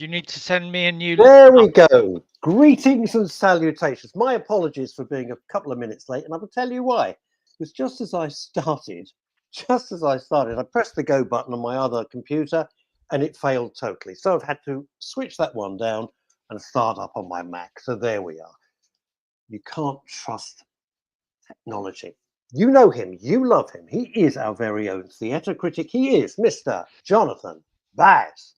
You need to send me a new. There we go. Greetings and salutations. My apologies for being a couple of minutes late, and I will tell you why. Because just as I started, I pressed the go button on my other computer, and it failed totally. So I've had to switch that one down and start up on my Mac. So there we are. You can't trust technology. You know him. You love him. He is our very own theatre critic. He is Mr. Jonathan Baz.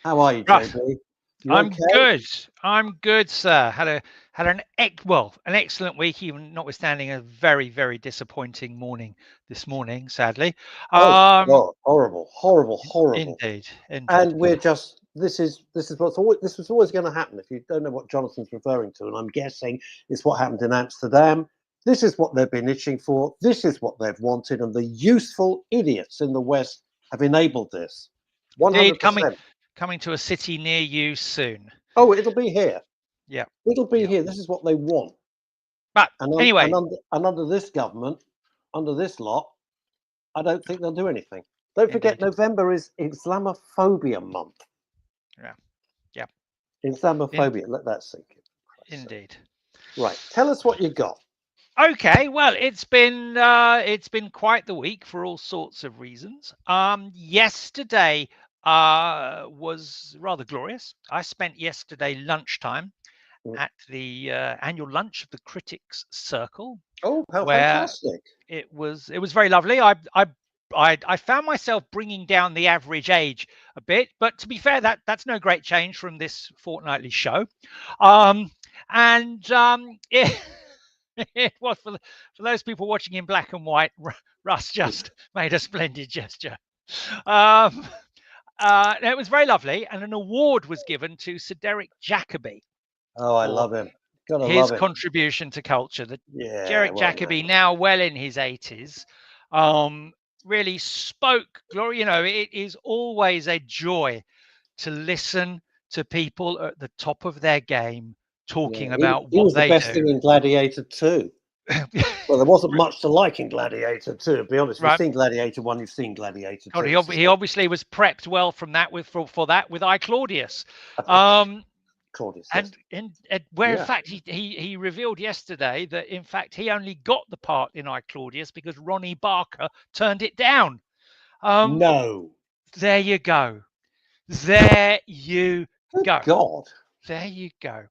How are you, Russ, JB? You I'm okay? good. I'm good, sir. Had an excellent week, even notwithstanding a very, very disappointing morning this morning, sadly. Oh God, horrible. Indeed. And we're just this is what's always this was always going to happen. If you don't know what Jonathan's referring to, and I'm guessing it's what happened in Amsterdam. This is what they've been itching for. This is what they've wanted, and the useful idiots in the West have enabled this. 100%. Coming to a city near you soon. Oh, it'll be here. Yeah, it'll be here. This is what they want. But anyway, under this government, under this lot, I don't think they'll do anything. Don't forget, November is Islamophobia month. Yeah. Islamophobia. Let that sink in. Indeed. Right. Tell us what you got. Okay, well, it's been quite the week for all sorts of reasons. Yesterday was rather glorious. I spent yesterday lunchtime at the annual lunch of the Critics Circle. Oh, how fantastic! It was very lovely. I found myself bringing down the average age a bit, but to be fair, that's no great change from this fortnightly show. It was for those people watching in black and white. Russ just made a splendid gesture. It was very lovely, and an award was given to Sir Derek Jacobi. Oh, I love him. His contribution to culture. Derek Jacobi, now well in his 80s, really spoke glory. You know, it is always a joy to listen to people at the top of their game talking about what they do. He was the best thing in Gladiator 2. Well, there wasn't much to like in Gladiator 2, to be honest. You've seen Gladiator 1, you've seen Gladiator 2. He obviously was prepped well from that for that with I Claudius. Claudius, and where in fact he revealed yesterday that in fact he only got the part in I Claudius because Ronnie Barker turned it down. No. There you go. There you go. God. There you go.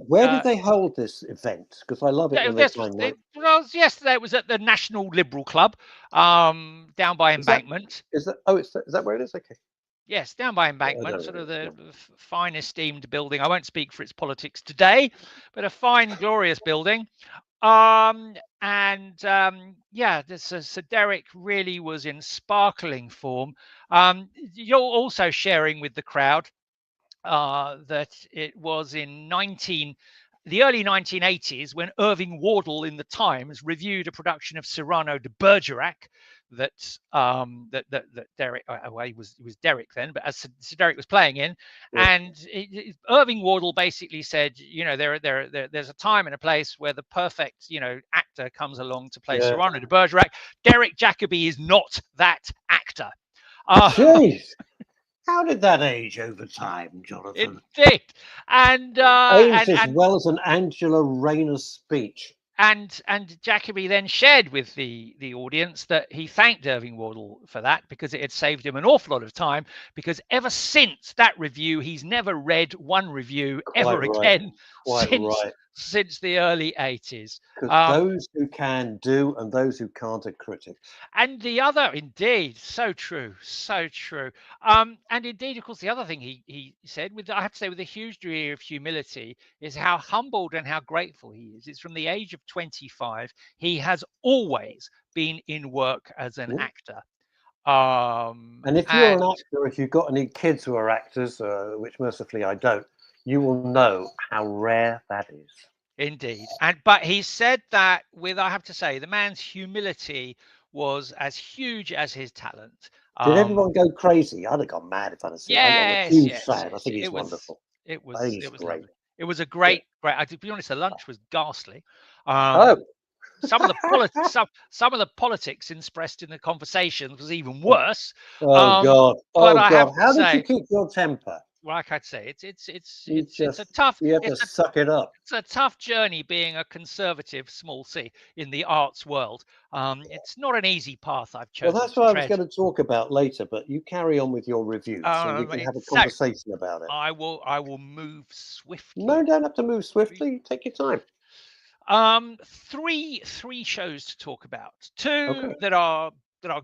Where did they hold this event? Because I love it when they find that. Well, yesterday it was at the National Liberal Club, down by Embankment. Is that where it is? Okay. Yes, down by Embankment, sort of the fine esteemed building. I won't speak for its politics today, but a fine, glorious building. Sir Derek really was in sparkling form. You're also sharing with the crowd that it was in the early 1980s when Irving Wardle in the Times reviewed a production of Cyrano de Bergerac that Derek, he was Derek then, but as Sir Derek was playing in, and Irving Wardle basically said, you know, there's a time and a place where the perfect, you know, actor comes along to play Cyrano de Bergerac. Derek Jacobi is not that actor. Jeez. How did that age over time, Jonathan? It did. And aged as well as an Angela Rayner speech. And Jacobi then shared with the audience that he thanked Irving Wardle for that because it had saved him an awful lot of time, because ever since that review, he's never read one review ever again since the early 80s. Because those who can do and those who can't are critics. And the other, indeed, so true. And indeed, of course, the other thing he said, I have to say with a huge degree of humility, is how humbled and how grateful he is. It's from the age of 25, he has always been in work as an actor. And if you're an actor, if you've got any kids who are actors, which mercifully I don't, you will know how rare that is. Indeed. But he said that with, I have to say, the man's humility was as huge as his talent. Did everyone go crazy? I'd have gone mad if I'd have seen it. I'm a huge fan. I think he's wonderful. It was great. It was a great. To be honest, the lunch was ghastly. some of the some of the politics expressed in the conversations was even Oh, worse. oh God! But Oh I God! have to How did you say, keep your temper? like I'd say, You it's a just tough you have to suck it up. it's a tough journey being a conservative small c in the arts world. It's not an easy path I've Well, chosen that's to what I was tread. going to talk about later, but you carry on with your review so we can have a So conversation about it. I will move swiftly. No, you don't have to move swiftly. Take your time. Three shows to talk about. Okay. Two that are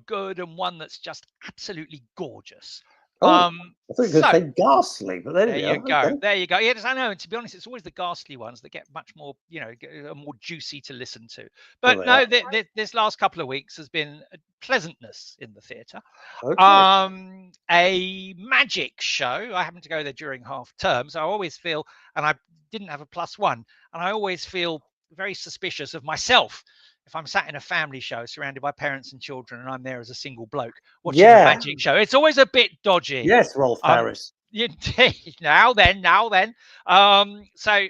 good, and one that's just absolutely gorgeous. Oh, I thought you were going to So say ghastly, but there there we you are. go. Okay. There you go. Yes, I know. And to be honest, it's always the ghastly ones that get much more, are more juicy to listen to. Well, But they are. no, this last couple of weeks has been a pleasantness in the theatre. Okay. A magic show. I happened to go there during half term, so I always feel, and I didn't have a +1, and I always feel very suspicious of myself if I'm sat in a family show surrounded by parents and children, and I'm there as a single bloke watching a Yeah. magic show. It's always a bit dodgy. Yes, Rolf Um, Harris. now then. So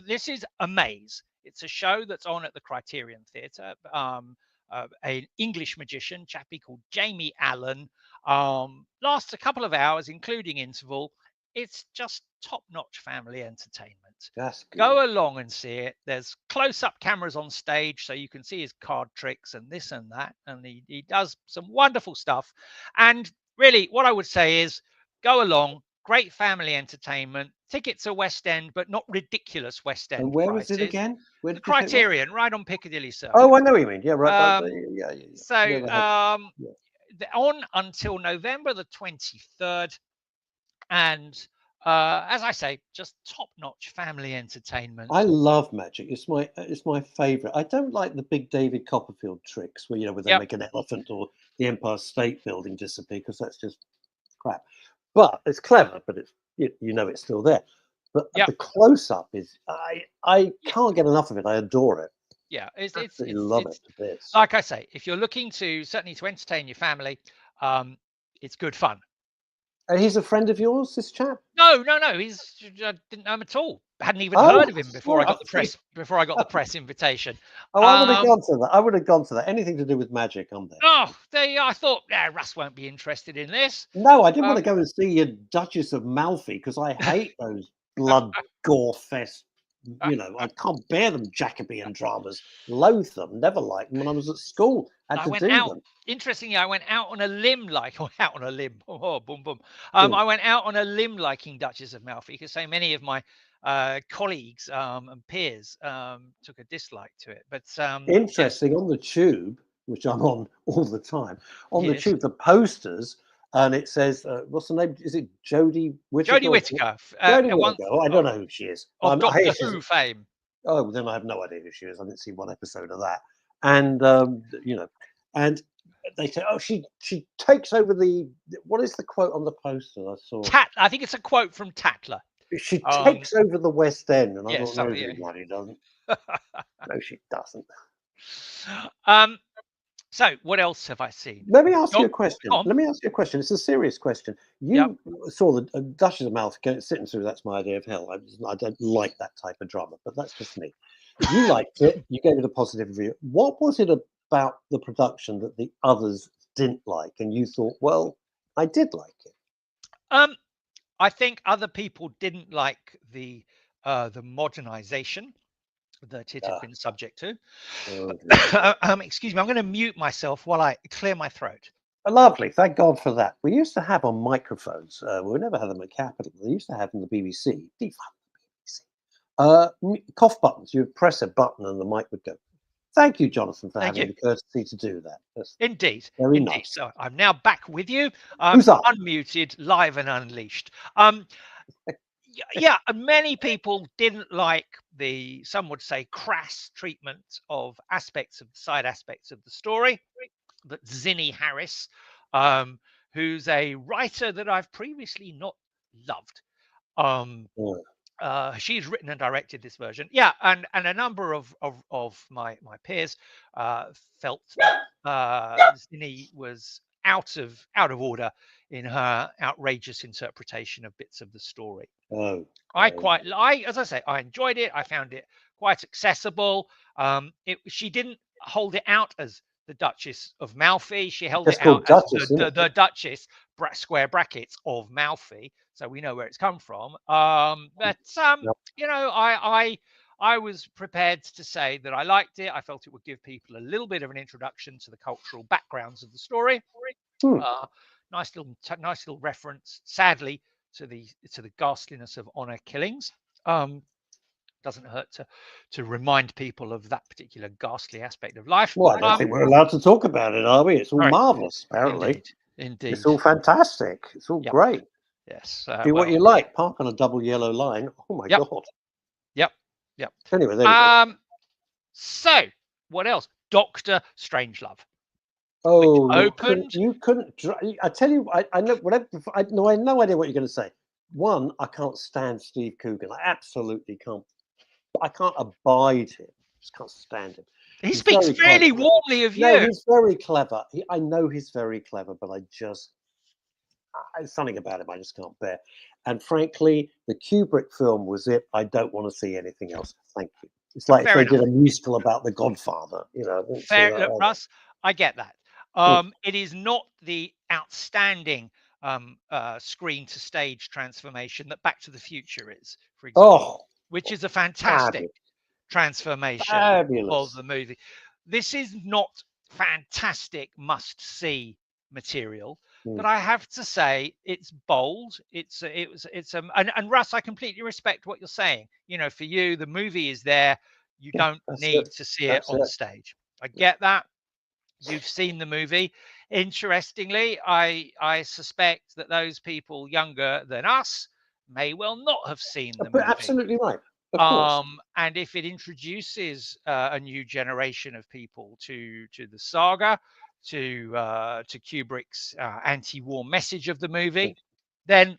this is A Maze. It's a show that's on at the Criterion Theatre. An English magician, chappie called Jamie Allen, lasts a couple of hours, including interval. It's just top-notch family entertainment. That's good. Go along and see it. There's close-up cameras on stage, so you can see his card tricks and this and that, and he does some wonderful stuff. And really, what I would say is, go along. Great family entertainment. Tickets are West End, but not ridiculous West And End where was it prices. again? Where The did you say it was? Criterion, right on Piccadilly Circus. Oh, I know what you mean. Yeah, right. Um, Yeah, yeah, yeah. so Never had. Yeah. on until November the 23rd, and as I say, just top-notch family entertainment. I love magic. It's my favorite. I don't like the big David Copperfield tricks where where they Yep. make an elephant or the Empire State Building disappear because that's just crap. But it's clever, but it's it's still there. But Yep. the close up is I can't get enough of it. I adore it. Yeah, Absolutely love it to bits. like I say, if you're looking to certainly to entertain your family, it's good fun. And he's a friend of yours, this chap? No. I didn't know him at all. Hadn't even Oh, heard of him before I sorry, got the press invitation. Oh, I would have gone to that. I would have gone to that. Anything to do with magic, I'm there. Oh, there you are. I thought, Russ won't be interested in this. No, I didn't want to go and see your Duchess of Malfi because I hate those blood gore fest. I can't bear them Jacobean dramas. Loathe them. Never liked them when I was at school. I went out. Interestingly, I went out on a limb, out on a limb. Oh, boom, boom. I went out on a limb liking Duchess of Malfi because so many of my colleagues and peers took a dislike to it. But interesting, on the tube, which I'm on all the time, on the Yes. tube, the posters, and it says, what's the name? Is it Jodie Whittaker? Jodie Whittaker. Jodie Whittaker. Oh, I don't know who she is. Of Doctor Who fame. Oh, then I have no idea who she is. I didn't see one episode of that. And and they say, oh, she takes over the. What is the quote on the poster I saw? I think it's a quote from Tatler. She takes over the West End, and I yes, thought, no, she bloody doesn't. No, she doesn't. So, what else have I seen? Let me ask you a question. Let me ask you a question. It's a serious question. You saw the Duchess of Malfi sitting through. That's my idea of hell. I don't like that type of drama, but that's just me. You liked it. You gave it a positive review. What was it about the production that the others didn't like, and you thought, well, I did like it? I think other people didn't like the modernization that it had been subject to. Excuse me, I'm going to mute myself while I clear my throat. Lovely, thank God for that. We used to have on microphones, we never had them at Capital, they used to have in the BBC, cough buttons. You'd press a button and the mic would go. Thank you, Jonathan, for having the courtesy to do that. That's indeed. Very nice. So I'm now back with you. Unmuted, live and unleashed. Yeah, many people didn't like some would say, crass treatment of side aspects of the story that Zinni Harris, who's a writer that I've previously not loved. She's written and directed this version. Yeah, and a number of my peers felt Zinni was out of order in her outrageous interpretation of bits of the story. As I say, I enjoyed it. I found it quite accessible. She didn't hold it out as the Duchess of Malfi. She held Just it out called as Duchess, isn't it? the Duchess square brackets of Malfi. So we know where it's come from. But Yep. you know, I was prepared to say that I liked it. I felt it would give people a little bit of an introduction to the cultural backgrounds of the story. Hmm. Nice little reference, sadly, to the ghastliness of honor killings. Doesn't hurt to remind people of that particular ghastly aspect of life. Well, I don't think we're allowed to talk about it, are we? It's all Right. marvelous, apparently. Indeed. It's all fantastic. It's all Yep. great. Yes. Do what you like. Park on a double yellow line. Oh my God. Yep. Anyway, there you go. So what else? Dr. Strangelove. Oh, opened. you couldn't. I tell you, I know. Whatever. I have no idea what you're going to say. One, I can't stand Steve Coogan. I absolutely can't. I can't abide him. Just can't stand him. He He's speaks very fairly clever. warmly of you. No, he's very clever. I know he's very clever, but something about him I just can't bear. And frankly, the Kubrick film was it. I don't want to see anything else. Thank you. It's like if they did a musical about The Godfather, you know. Fair, Russ, I get that. It is not the outstanding screen to stage transformation that Back to the Future is, for example, which is a fantastic transformation of the movie. This is not fantastic must-see material, but I have to say it's bold. And Russ, I completely respect what you're saying. You know, for you, the movie is there. You don't need to see it on stage. I get that. You've seen the movie. Interestingly, I suspect that those people younger than us may well not have seen the movie. Absolutely right. Of course. And if it introduces a new generation of people to the saga, to Kubrick's anti-war message of the movie, then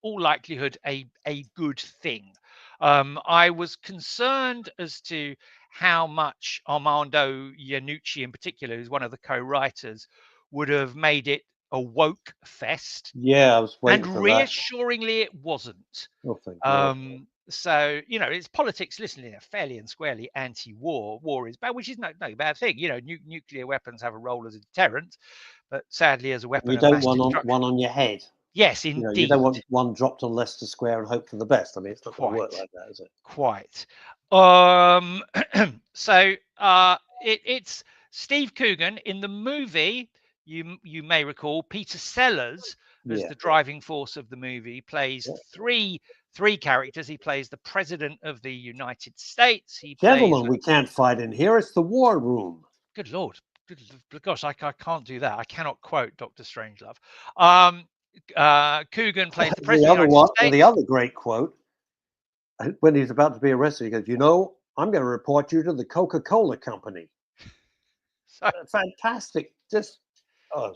all likelihood a good thing. I was concerned as to how much Armando Iannucci, in particular, who's one of the co-writers, would have made it a woke fest. Yeah, I was waiting and for reassuringly, it wasn't. Oh, thank God. So you know, it's politics. Listening, fairly and squarely anti-war. War is bad, which is no bad thing. You know, nuclear weapons have a role as a deterrent, but sadly, as a weapon you of don't mass want destruction. one on your head. Yes, indeed. You don't want one dropped on Leicester Square and hope for the best. I mean, it's not going to work like that, is it? Quite. So it's Steve Coogan in the movie. You may recall Peter Sellers as the driving force of the movie plays three characters. He plays the President of the United States. Gentlemen, we can't fight in here. It's the war room. Good Lord. Gosh, I can't do that. I cannot quote Dr. Strangelove. Coogan plays the President of the United States. The other great quote, when he's about to be arrested, he goes, "You know, I'm going to report you to the Coca-Cola Company." So, fantastic. Just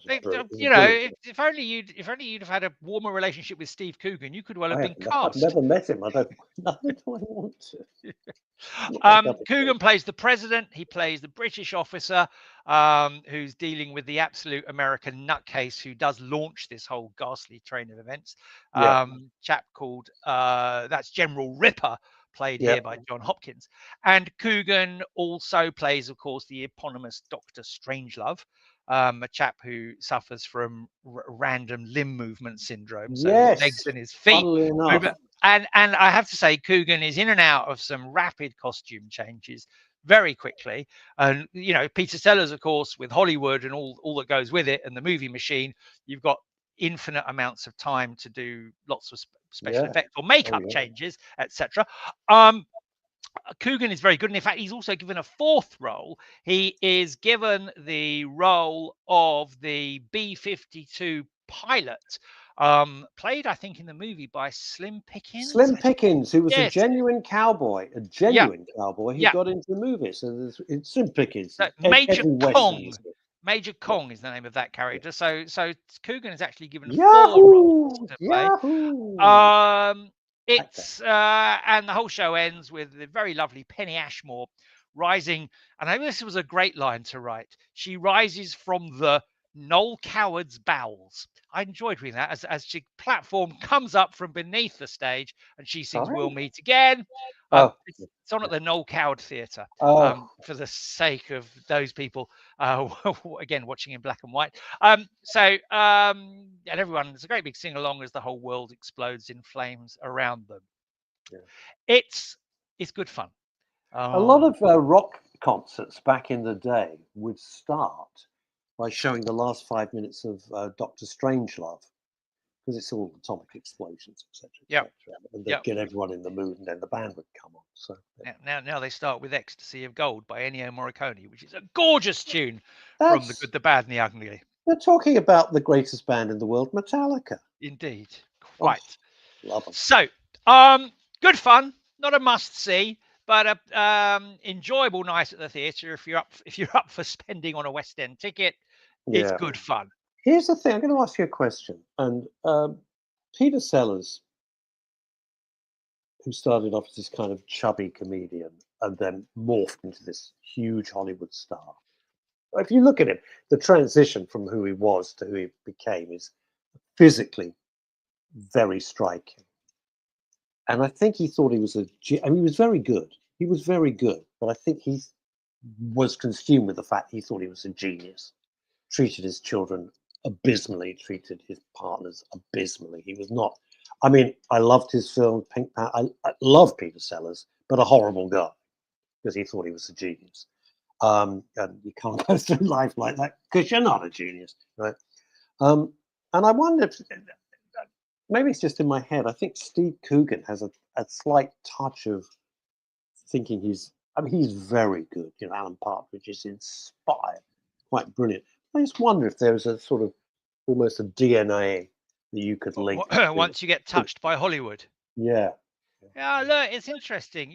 you know, if only you'd have had a warmer relationship with Steve Coogan, you could well have been cast. I've never met him. Neither do I want to. Coogan plays the president. He plays the British officer who's dealing with the absolute American nutcase who does launch this whole ghastly train of events. Chap called that's General Ripper, played here by John Hopkins. And Coogan also plays, of course, the eponymous Dr. Strangelove, a chap who suffers from random limb movement syndrome. So his legs and his feet. And I have to say, Coogan is in and out of some rapid costume changes very quickly. And, you know, Peter Sellers, of course, with Hollywood and all that goes with it and the movie machine, you've got infinite amounts of time to do lots of special effects or makeup changes, etc. Coogan is very good, and in fact, he's also given a fourth role. He is given the role of the B-52 pilot, played, I think, in the movie by Slim Pickens. Slim Pickens, who was a genuine cowboy, cowboy who got into the movie. So it's Slim Pickens. So Major Kong. Major Kong is the name of that character. So Coogan is actually given 4 roles to play. It's and the whole show ends with the very lovely Penny Ashmore rising. And I know this was a great line to write. She rises from the Noel Coward's bowels. I enjoyed reading that as she platform comes up from beneath the stage and she sings "We'll Meet Again." Oh, It's on at the Noel Coward Theatre. oh, For the sake of those people, again, watching in black and white. And everyone, it's a great big sing along as the whole world explodes in flames around them. yeah. It's good fun. A lot of rock concerts back in the day would start by showing the last 5 minutes of Doctor Strangelove, because it's all atomic explosions, etc., Yeah, etc. And they'd yeah. get everyone in the mood, and then the band would come on. So Now they start with "Ecstasy of Gold" by Ennio Morricone, which is a gorgeous tune from The that's Good, the Bad, and the Ugly. we're talking about the greatest band in the world, Metallica. Indeed, Oh, quite. love them. So, good fun, not a must see, but a enjoyable night at the theatre if you're up for spending on a West End ticket. It's Yeah. good fun. Here's the thing. I'm going to ask you a question. And Peter Sellers, who started off as this kind of chubby comedian and then morphed into this huge Hollywood star. If you look at him, the transition from who he was to who he became is physically very striking. And I think he thought he was I mean, he was very good. He was very good, but I think he was consumed with the fact he thought he was a genius. Treated his children abysmally, treated his partners abysmally. He was not. I mean, I loved his film Pink Panther. I love Peter Sellers, but a horrible guy because he thought he was a genius. And you can't go through life like that because you're not a genius, right? And I wonder if maybe it's just in my head. I think Steve Coogan has a slight touch of thinking he's. I mean, he's very good. You know, Alan Partridge is inspired, quite brilliant. I just wonder if there's a sort of almost a DNA that you could link between. Once you get touched by Hollywood. Yeah. Yeah, look, it's interesting.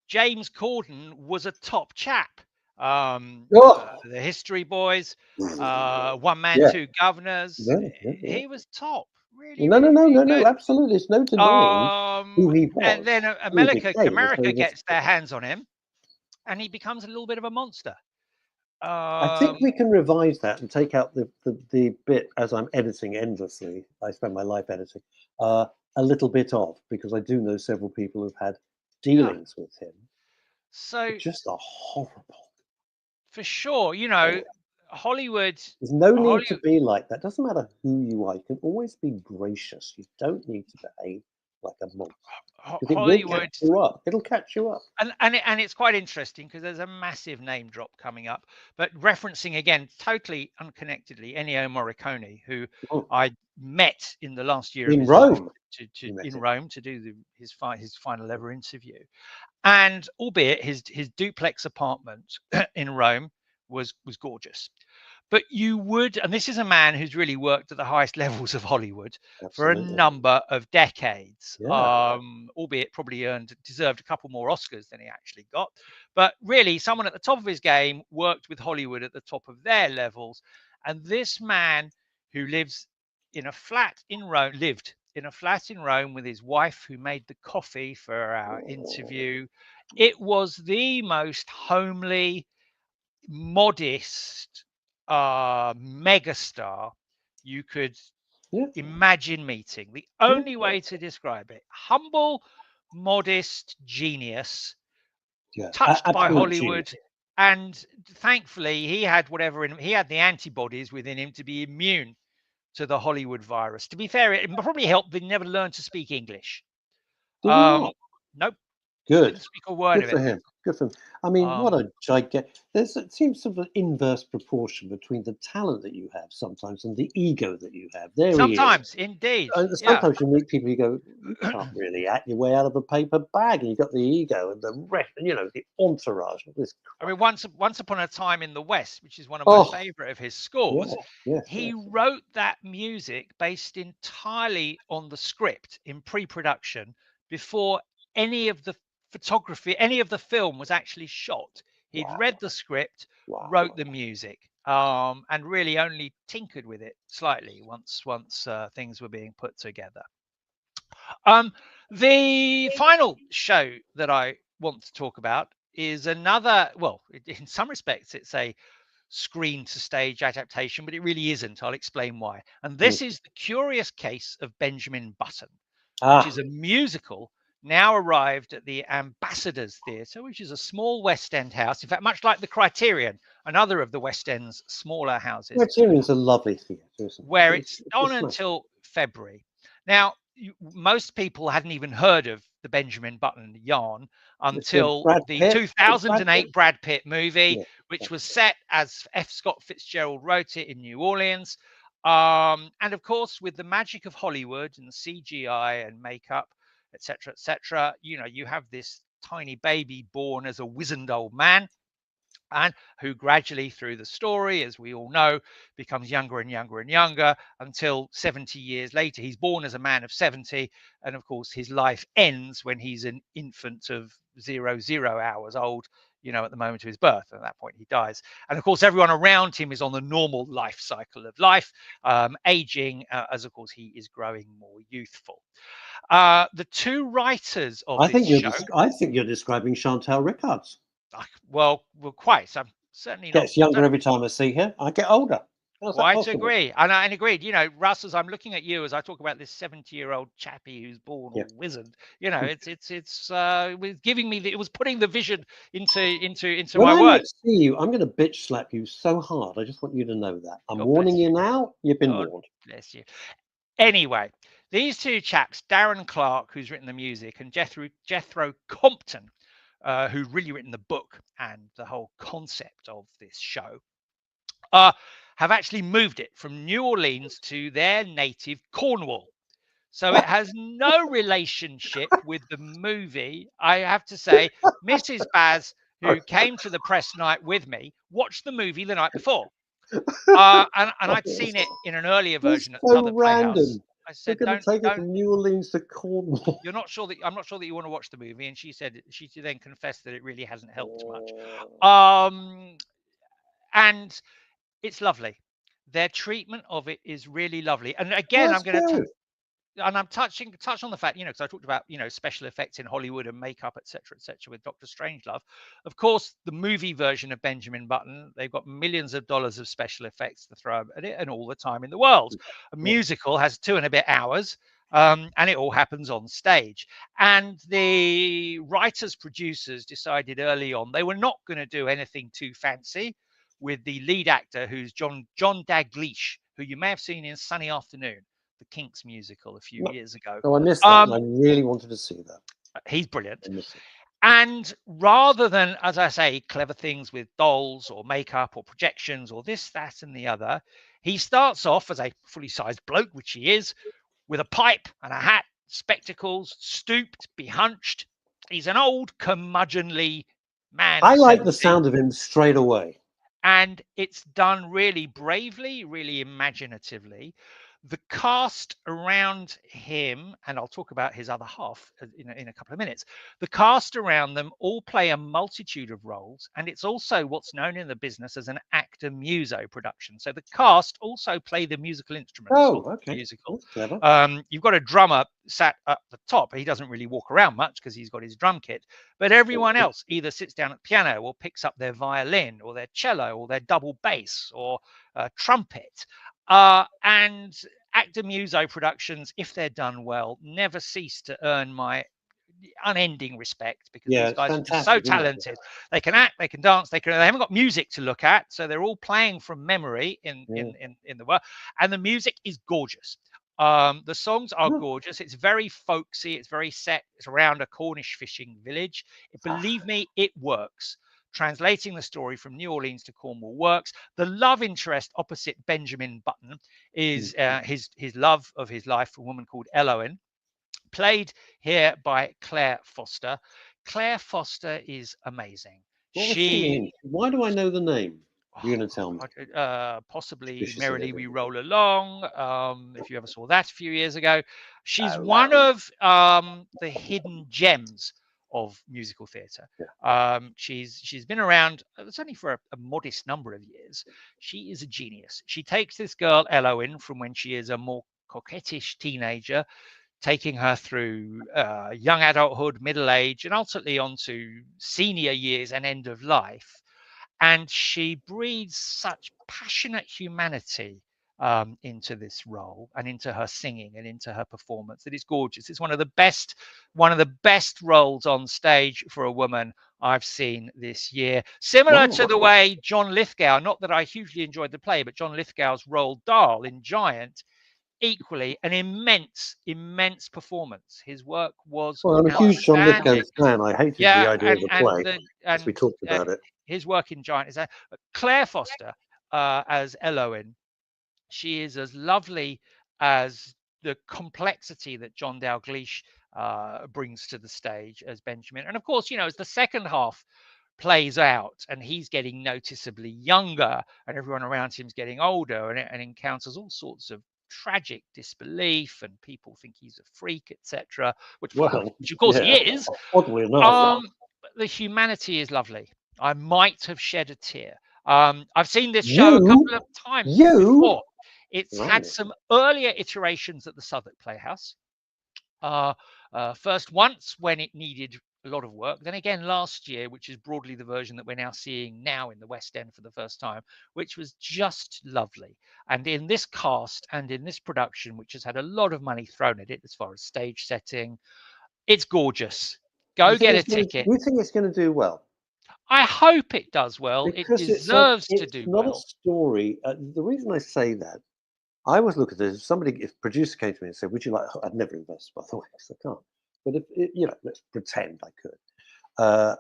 James Corden was a top chap. Oh, The History Boys, One Man, yeah. Two Governors. Yeah, yeah, yeah. He was top. Really, No, no, really, no, really no, no. good. Absolutely, it's no denying who he And then was. Who he America became was very gets their difficult. hands on him, and he becomes a little bit of a monster. I think Um, we can revise that and take out the bit as I'm editing endlessly. I spend my life editing. A little bit of, because I do know several people who've had yeah. dealings with him. So Just a horrible. for sure, Horrible. Hollywood, There's no need to Hollywood, be like that. Doesn't matter who you are. You can always be gracious. You don't need to behave like a monster because it will catch Hollywood. you up. It'll catch you up. And it's quite interesting because there's a massive name drop coming up, but referencing again totally unconnectedly Ennio Morricone, who Mm. I met in the last year of In his life Rome, you met in him. Rome to do his final ever interview, and albeit his duplex apartment in Rome was gorgeous. But you would, and this is a man who's really worked at the highest levels of Hollywood for a Absolutely. number of decades, Yeah. albeit probably deserved a couple more Oscars than he actually got. But really, someone at the top of his game worked with Hollywood at the top of their levels. And this man who lives in a flat in Rome, lived in a flat in Rome with his wife who made the coffee for our interview. It was the most homely, modest megastar you could Yeah. imagine meeting. The Yeah. only way to describe it: humble, modest genius, Yeah. touched by Absolute genius. Hollywood. And thankfully, he had he had the antibodies within him to be immune to the Hollywood virus. To be fair, it probably helped that he never learned to speak English. Did he not? Nope, Good. didn't speak a word Good of for it. him. Good for him. I mean, what Um, a gigantic. It seems sort of an inverse proportion between the talent that you have sometimes and the ego that you have. There he is. Sometimes, indeed, And yeah. sometimes you meet people, you go, you can't really act your way out of a paper bag, and you've got the ego and the rest, you know, the entourage of this I crap. mean, once upon a time in the West, which is one of my Oh, favorite of his yes, scores, yes, he yes. wrote that music based entirely on the script in pre-production before any of the photography, any of the film was actually shot. He'd Wow, read the script, wow. wrote the music, and really only tinkered with it slightly once things were being put together. Um, the final show that I want to talk about is another, well, in some respects, it's a screen to stage adaptation, but it really isn't. I'll explain why. And Mm. this is The Curious Case of Benjamin Button, which Ah, is a musical now arrived at the Ambassadors Theatre, which is a small West End house. In fact, much like the Criterion, another of the West End's smaller houses, Criterion's a lovely theatre, isn't it? where it's It's on a smash. until February. Now, most people hadn't even heard of the Benjamin Button yarn It's the until Brad the Pitt. Brad Pitt? 2008 Brad Pitt movie, Yeah, which Brad was Pitt. set as F. Scott Fitzgerald wrote it in New Orleans. And of course, with the magic of Hollywood and CGI and makeup, etc., you know, you have this tiny baby born as a wizened old man, and who gradually through the story, as we all know, becomes younger and younger and younger until 70 years later he's born as a man of 70, and of course his life ends when he's an infant of 00 hours old, you know, at the moment of his birth. At that point he dies, and of course everyone around him is on the normal life cycle of life, aging, as of course he is growing more youthful. The two writers of this show, I think you're describing Chantal Rickards. well, quite. I'm certainly not. Gets younger every time I see her. I get older. How's that Quite possible? agree. And agreed. You know, Russ, as I'm looking at you as I talk about this 70-year-old chappie who's born Yeah. all wizened, you know, it was giving me it was putting the vision into When my I words. next see you, I'm going to bitch slap you so hard. I just want you to know that. I'm God warning bless you now. You've been God warned. bless you. Anyway, these two chaps, Darren Clark, who's written the music, and Jethro Compton, who's really written the book and the whole concept of this show, have actually moved it from New Orleans to their native Cornwall. So it has no relationship with the movie. I have to say, Mrs. Baz, who came to the press night with me, watched the movie the night before. And I'd seen it in an earlier It's version at so Southwark Playhouse. random. I You're said, going to take it don't. from New Orleans to Cornwall. You're not sure that I'm not sure that you want to watch the movie. And she then confessed that it really hasn't helped much. And it's lovely. Their treatment of it is really lovely. And again, Let's I'm touch on the fact, you know, because I talked about, you know, special effects in Hollywood and makeup, etc., with Doctor Strangelove. Of course, the movie version of Benjamin Button, they've got millions of dollars of special effects to throw at it, and all the time in the world. A musical has 2 and a bit hours, and it all happens on stage. And the writers, producers decided early on they were not going to do anything too fancy with the lead actor, who's John Dalglish, who you may have seen in Sunny Afternoon, the Kinks musical a few years ago. Oh, I missed that. And I really wanted to see that. He's brilliant. And rather than, as I say, clever things with dolls or makeup or projections or this, that, and the other, he starts off as a fully sized bloke, which he is, with a pipe and a hat, spectacles, stooped, behunched. He's an old curmudgeonly man. I like the sound of him straight away. And it's done really bravely, really imaginatively. The cast around him, and I'll talk about his other half in a couple of minutes, the cast around them all play a multitude of roles, and it's also what's known in the business as an actor muso production. So the cast also play the musical instruments of the musical. You've got a drummer sat up the top. He doesn't really walk around much because he's got his drum kit, but everyone else either sits down at the piano or picks up their violin or their cello or their double bass or trumpet. And actor muso productions, if they're done well, never cease to earn my unending respect, because these guys are just so talented. They can act, they can dance, they haven't got music to look at, so they're all playing from memory in the work, and the music is gorgeous. The songs are gorgeous. It's very folksy. It's very set. It's around a Cornish fishing village. Believe me, it works. Translating the story from New Orleans to Cornwall works. The love interest opposite Benjamin Button is his love of his life, a woman called Eloin, played here by Claire Foster. Claire Foster is amazing. Why do I know the name? You're going to tell me. Possibly Merrily We Roll Along, if you ever saw that a few years ago. She's one of the hidden gems of musical theatre. She's been around, it's only for a modest number of years. She is a genius. She takes this girl, Eloin, from when she is a more coquettish teenager, taking her through young adulthood, middle age, and ultimately onto senior years and end of life. And she breeds such passionate humanity into this role and into her singing and into her performance that is gorgeous. It's one of the best roles on stage for a woman I've seen this year. Similar to the way John Lithgow, not that I hugely enjoyed the play, but John Lithgow's role Dahl in Giant, equally an immense performance. His work was I'm a huge John Lithgow fan. I hated the idea of the play, as we talked about it. His work in Giant is Claire Foster as Eloin. She is as lovely as the complexity that John Dalglish brings to the stage as Benjamin. And of course, as the second half plays out and he's getting noticeably younger and everyone around him's getting older and encounters all sorts of tragic disbelief and people think he's a freak, etc., which of course he is. Oddly enough, the humanity is lovely. I might have shed a tear. I've seen this show a couple of times before. It's had some earlier iterations at the Southwark Playhouse. First once when it needed a lot of work, then again last year, which is broadly the version that we're now seeing now in the West End for the first time, which was just lovely. And in this cast and in this production, which has had a lot of money thrown at it as far as stage setting, it's gorgeous. Go get a ticket. You think it's going to do well? I hope it does well. Because it deserves to do well. It's not a story. The reason I say that, I always look at this. If a producer came to me and said, "Would you like?" I'd never invest, by the way, because I can't. But if let's pretend I could,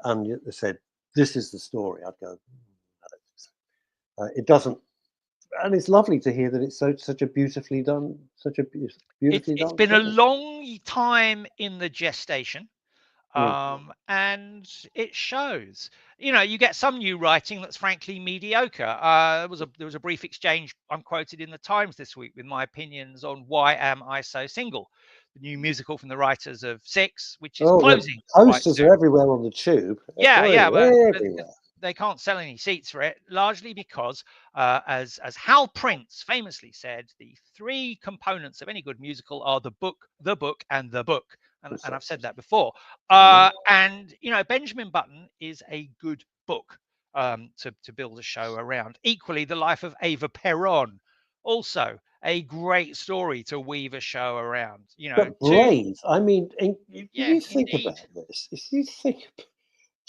and they said, "This is the story," I'd go, "I don't think so." It doesn't, and it's lovely to hear that it's such a beautifully done, It's been a long time in the gestation. And it shows. You get some new writing that's frankly mediocre. There was a brief exchange unquoted in the Times this week with my opinions on Why Am I So Single, the new musical from the writers of Six, which is closing. Posters are everywhere on the tube. But they can't sell any seats for it, largely because, as Hal Prince famously said, the three components of any good musical are the book, and the book. And I've said that before. And Benjamin Button is a good book to build a show around. Equally, the life of Ava Peron, also a great story to weave a show around. But brave. I mean, you think about this. If you think,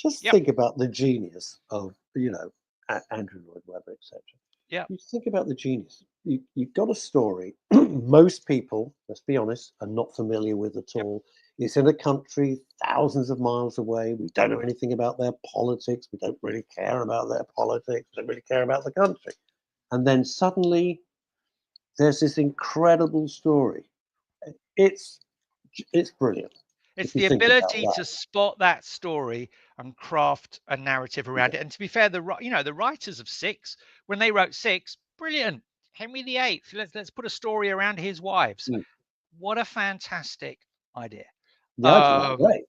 think about the genius of Andrew Lloyd Webber, etc. Yeah. You think about the genius. You've got a story. Most people, let's be honest, are not familiar with at all. It's in a country thousands of miles away. We don't know anything about their politics. We don't really care about their politics. We don't really care about the country. And then suddenly there's this incredible story. It's brilliant. It's the ability to spot that story and craft a narrative around it. And to be fair, the writers of Six, when they wrote Six, brilliant. Henry VIII, let's put a story around his wives. What a fantastic idea. The idea is great.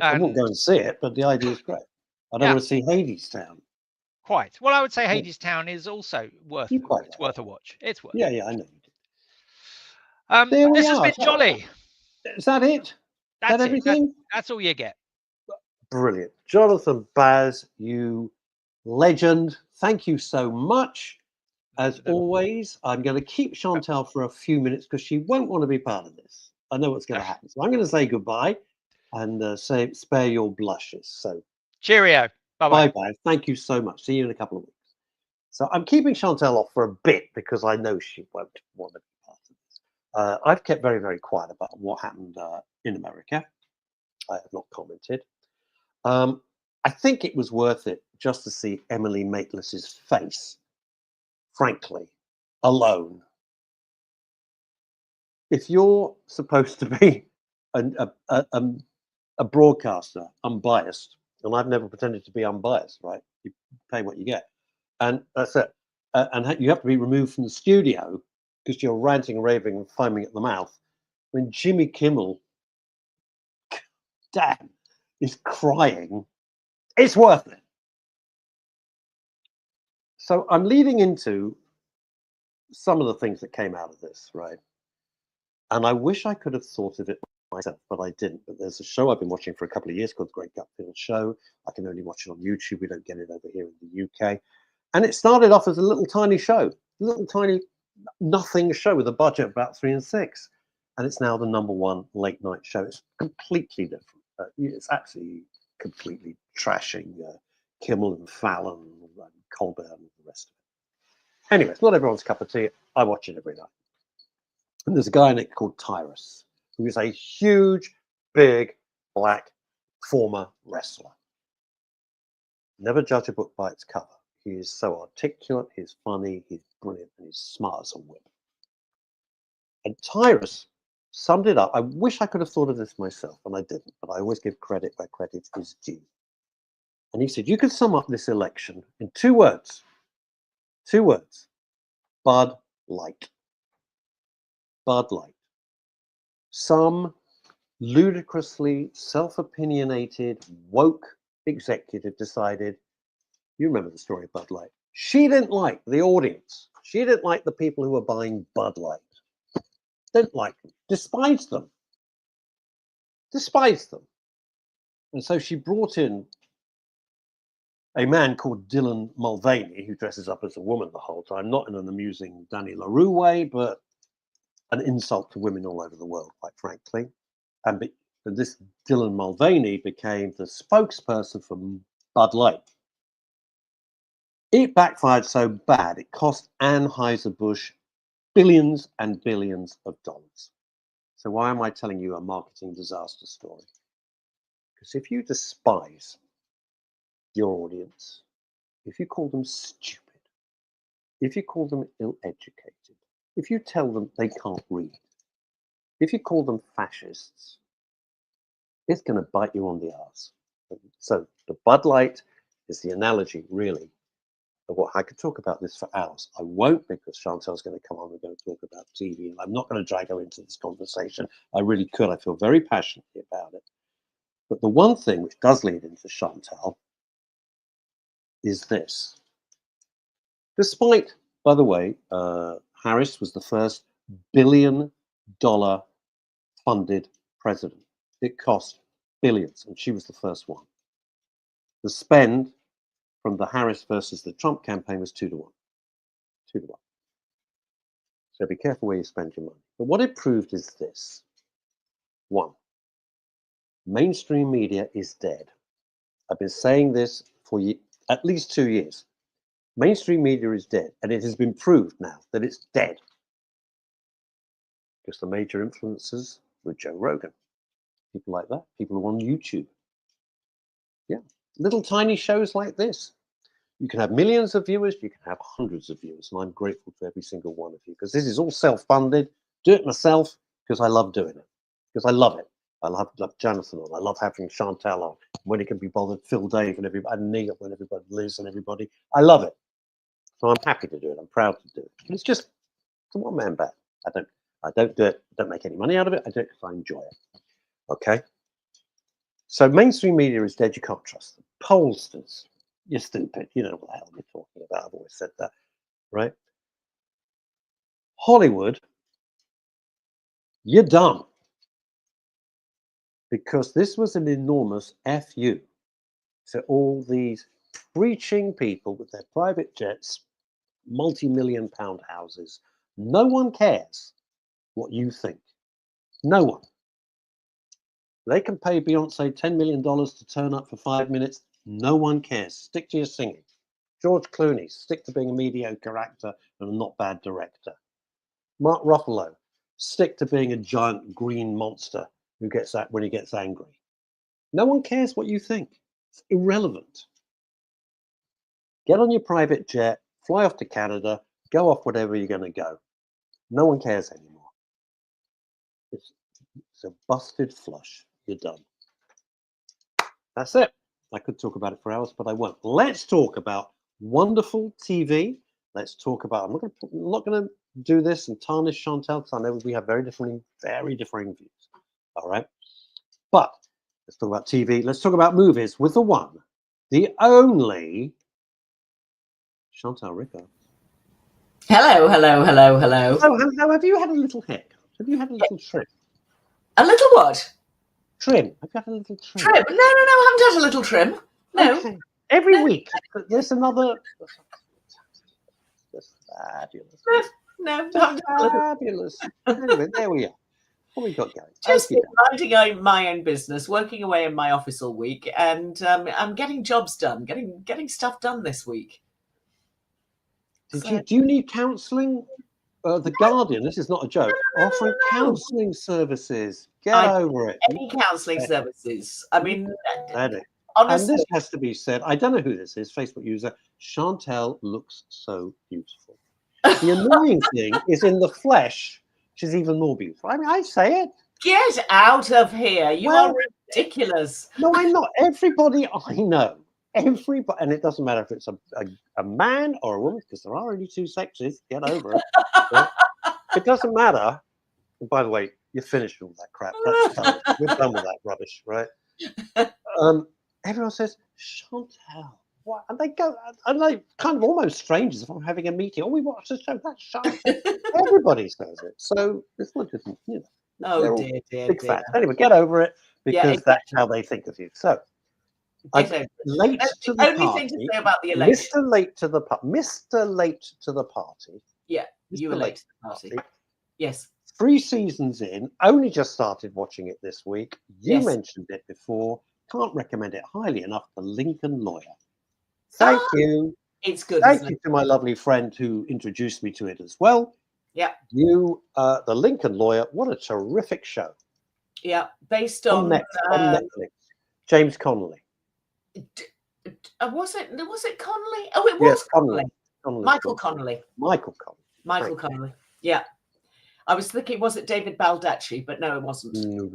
I won't go and see it, but the idea is great. I don't want to see Hadestown. Quite. Well, I would say Hadestown is also worth a watch. It's worth it. Yeah, I know. This has been jolly. Is that it? That's everything? That's all you get. Brilliant. Jonathan Baz, you legend. Thank you so much. As always, I'm going to keep Chantal for a few minutes because she won't want to be part of this. I know what's going to happen. So I'm going to say goodbye and spare your blushes. So cheerio. Bye-bye. Bye-bye. Thank you so much. See you in a couple of weeks. So I'm keeping Chantal off for a bit because I know she won't want to be part of this. I've kept very, very quiet about what happened in America. I have not commented. I think it was worth it just to see Emily Maitlis's face, frankly, alone. If you're supposed to be a broadcaster, unbiased, and I've never pretended to be unbiased, right? You pay what you get. And that's it. And you have to be removed from the studio because you're ranting and raving and foaming at the mouth. When Jimmy Kimmel, damn, is crying, it's worth it. So I'm leading into some of the things that came out of this, right? And I wish I could have thought of it myself, but I didn't. But there's a show I've been watching for a couple of years called The Great Gutfield Show. I can only watch it on YouTube. We don't get it over here in the UK. And it started off as a little tiny show, little tiny nothing show with a budget of about 3 and 6. And it's now the #1 late night show. It's completely different. It's actually completely trashing Kimmel and Fallon and Colbert and the rest of it. Anyway, it's not everyone's cup of tea. I watch it every night. And there's a guy in it called Tyrus, who is a huge, big, black former wrestler. Never judge a book by its cover. He is so articulate, he's funny, he's brilliant, and he's smart as a whip. And Tyrus summed it up. I wish I could have thought of this myself, and I didn't, but I always give credit where credit is due. And he said, you could sum up this election in 2 words. 2 words. Bud Light. Bud Light. Some ludicrously self-opinionated, woke executive decided, you remember the story of Bud Light. She didn't like the audience. She didn't like the people who were buying Bud Light. Didn't like them. Despised them. Despised them. And so she brought in a man called Dylan Mulvaney, who dresses up as a woman the whole time, not in an amusing Danny LaRue way, but an insult to women all over the world, quite frankly. And this Dylan Mulvaney became the spokesperson for Bud Light. It backfired so bad, it cost Anheuser-Busch billions and billions of dollars. So why am I telling you a marketing disaster story? Because if you despise your audience, if you call them stupid, if you call them ill-educated, if you tell them they can't read, if you call them fascists, it's going to bite you on the arse. So the Bud Light is the analogy, really, of what I could talk about this for hours. I won't, because Chantal's going to come on. We're going to talk about TV, and I'm not going to drag her into this conversation. I really could. I feel very passionately about it. But the one thing which does lead into Chantal is this. Despite, by the way, Harris was the first billion-dollar funded president. It cost billions, and she was the first one. The spend from the Harris versus the Trump campaign was 2 to 1. 2 to 1. So be careful where you spend your money. But what it proved is this. 1, mainstream media is dead. I've been saying this for at least 2 years. Mainstream media is dead, and it has been proved now that it's dead. Because the major influencers were Joe Rogan. People like that, people who are on YouTube. Yeah, little tiny shows like this. You can have millions of viewers, you can have hundreds of viewers, and I'm grateful to every single one of you, because this is all self-funded. Do it myself because I love doing it, because I love it. I love Jonathan on. I love having Chantal on when he can be bothered, Phil Dave and everybody, and Neil when everybody, Liz and everybody. I love it, so I'm happy to do it. I'm proud to do it. And it's just a one-man band. I don't do it. I don't make any money out of it. I do it because I enjoy it. Okay. So mainstream media is dead. You can't trust them. Pollsters, you're stupid. You know what the hell you're talking about. I've always said that, right? Hollywood, you're dumb. Because this was an enormous FU to all these preaching people with their private jets, multi-million-pound houses. No one cares what you think. No one. They can pay Beyonce $10 million to turn up for 5 minutes. No one cares. Stick to your singing. George Clooney, stick to being a mediocre actor and a not bad director. Mark Ruffalo, stick to being a giant green monster who gets that when he gets angry. No one cares what you think. It's irrelevant. Get on your private jet, fly off to Canada, go off whatever you're going to go. No one cares anymore. It's a busted flush. You're done. That's it. I could talk about it for hours, but I won't. Let's talk about wonderful TV. Let's talk about, I'm not going to do this and tarnish Chantal, because I know we have very differing views. All right. But let's talk about TV. Let's talk about movies with the one, the only Chantal Rickards. Hello, hello, hello, hello. Oh, hello. Have you had a little haircut? Have you had a little trim? A little what? Trim. Have you had a little trim? Trim? No, I haven't had a little trim. No. Okay. Every week, there's another. Just fabulous. No, Just fabulous. Anyway, there we are. What we got going? just Okay. minding my own business, working away in my office all week, and I'm getting jobs done, getting stuff done this week. Do you need counselling? The Guardian, this is not a joke, offering counselling services. Get over it. Any counselling services. I mean, And honestly, this has to be said. I don't know who this is. Facebook user Chantal looks so beautiful. The annoying thing is in the flesh, she's even more beautiful. I mean, I say it. get out of here. You are ridiculous. No, I'm not. Everybody I know, everybody, and it doesn't matter if it's a man or a woman, because there are only two sexes. Get over it. Right? It doesn't matter. And by the way, you're finished with all that crap. That's done. We're done with that rubbish, right? Everyone says, Chantal. What? And they go, and they kind of almost strangers if I'm having a meeting. Oh, we watched the show. That's Chantal. Everybody says it. So it's not just, you know. Oh, dear. Big fans. Anyway, get over it, because that's how they think of you. So, late to the only party. thing to say about the election. Mr. Late to the party. Mr. Late to the party. Yeah, Mr. you were late to the party. Yes. 3 seasons in, only just started watching it this week. You Yes. mentioned it before. Can't recommend it highly enough. The Lincoln Lawyer. Thank you. It's good. Thank you to my lovely friend who introduced me to it as well. Yeah. You, the Lincoln Lawyer. What a terrific show. Yeah, based On on Netflix. James Connolly. was it Connolly? Oh, it was Yes, Connolly. Connolly. Michael Connolly. Michael Connolly. Michael Connolly. Yeah. I was thinking, was it David Baldacci? But no, it wasn't. No.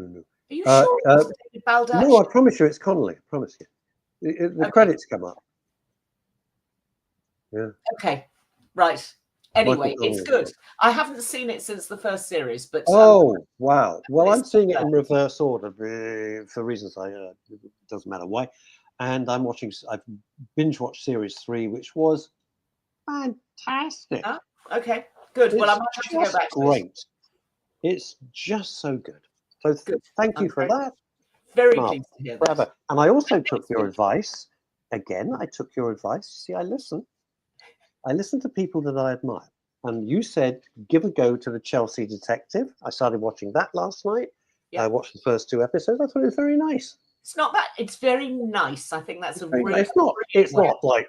Are you sure it was David Baldacci? No, I promise you it's Connolly. I promise you. The credits come up. Yeah. Okay. Right. Anyway, Michael it's Connolly. good. I haven't seen it since the first series, but Oh, wow. Well, I'm it's seeing it in reverse order for reasons it doesn't matter why. And I've binge watched series 3, which was fantastic. okay, good. Well, I might have to go It's back to it. great. It's just so good. So thank you for that. Very Mark, pleased to hear that. Bravo. And I also took your advice. Again, I took your advice. See, I listen. I listen to people that I admire. And you said, give a go to the Chelsea Detective. I started watching that last night. Yeah. I watched the first 2 episodes. I thought it was very nice. It's not that. It's very nice. I think that's a Very really. nice. It's not like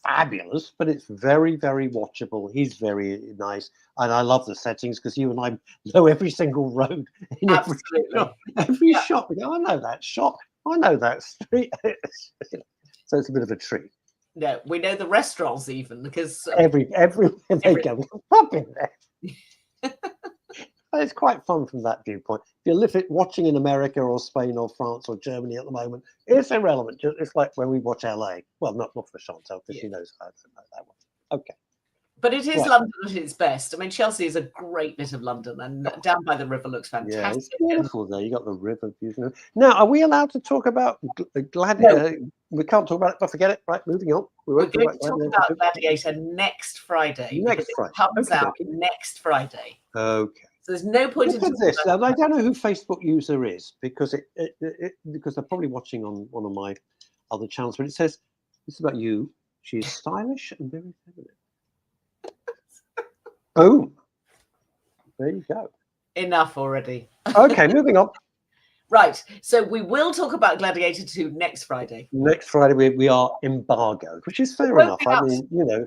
fabulous, but it's very, very watchable. He's very nice. And I love the settings because you and I know every single road in every shot. We go, I know that shop. I know that street. So it's a bit of a treat. No, we know the restaurants even because Everywhere they go, pop in there. It's quite fun from that viewpoint. If you watching in America or Spain or France or Germany at the moment, it's irrelevant. It's like when we watch LA. Well, not for Chantal, because she knows how to know that one. Okay. But it is London at its best. I mean, Chelsea is a great bit of London, and down by the river looks fantastic. Yeah, it's beautiful there. You got the river views. Now, are we allowed to talk about Gladiator? No. We can't talk about it, but forget it. Right, moving on. We're going to talk about Gladiator next Friday. Next Friday. It comes out next Friday. Okay. So there's no point in this. I don't know who Facebook user is because because they're probably watching on one of my other channels, but it says this is about you. She's stylish and very feminine. Boom. There you go. Enough already. Okay, moving on. Right. So we will talk about Gladiator 2 next Friday. Next Friday we are embargoed, which is fair enough. I mean, you know,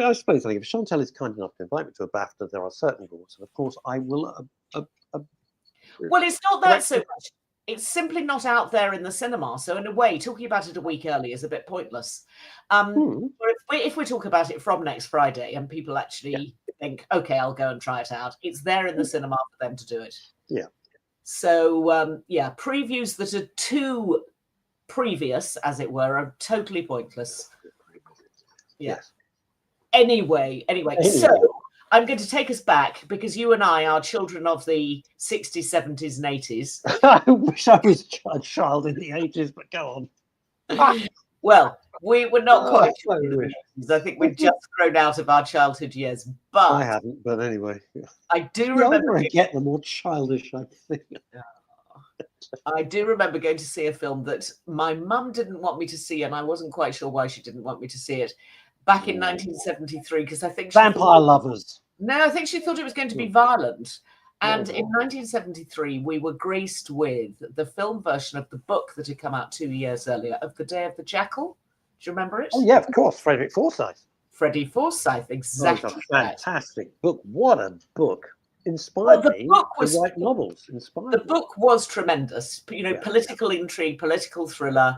I suppose if Chantal is kind enough to invite me to a BAFTA, there are certain rules, and of course I will. Well, it's not that so much. It's simply not out there in the cinema. So in a way, talking about it a week early is a bit pointless. If we talk about it from next Friday and people actually think, okay, I'll go and try it out, it's there in the cinema for them to do it. Yeah. So, previews that are too previous, as it were, are totally pointless. Yes. Anyway, so I'm going to take us back because you and I are children of the 60s, 70s, and 80s. I wish I was a child in the 80s, but go on. Well, we were not quite children. I think we've just grown out of our childhood years. But I haven't, but anyway. I do remember. I get the more childish I think. I do remember going to see a film that my mum didn't want me to see, and I wasn't quite sure why she didn't want me to see it. back in 1973 because I think Vampire Lovers. No, I think she thought it was going to be violent. And in 1973, we were graced with the film version of the book that had come out 2 years earlier of The Day of the Jackal. Do you remember it? Oh, yeah, of course. Frederick Forsyth. Freddie Forsyth, exactly. Oh, fantastic book. What a book. Inspired me to write novels. The book was tremendous. You know, political intrigue, political thriller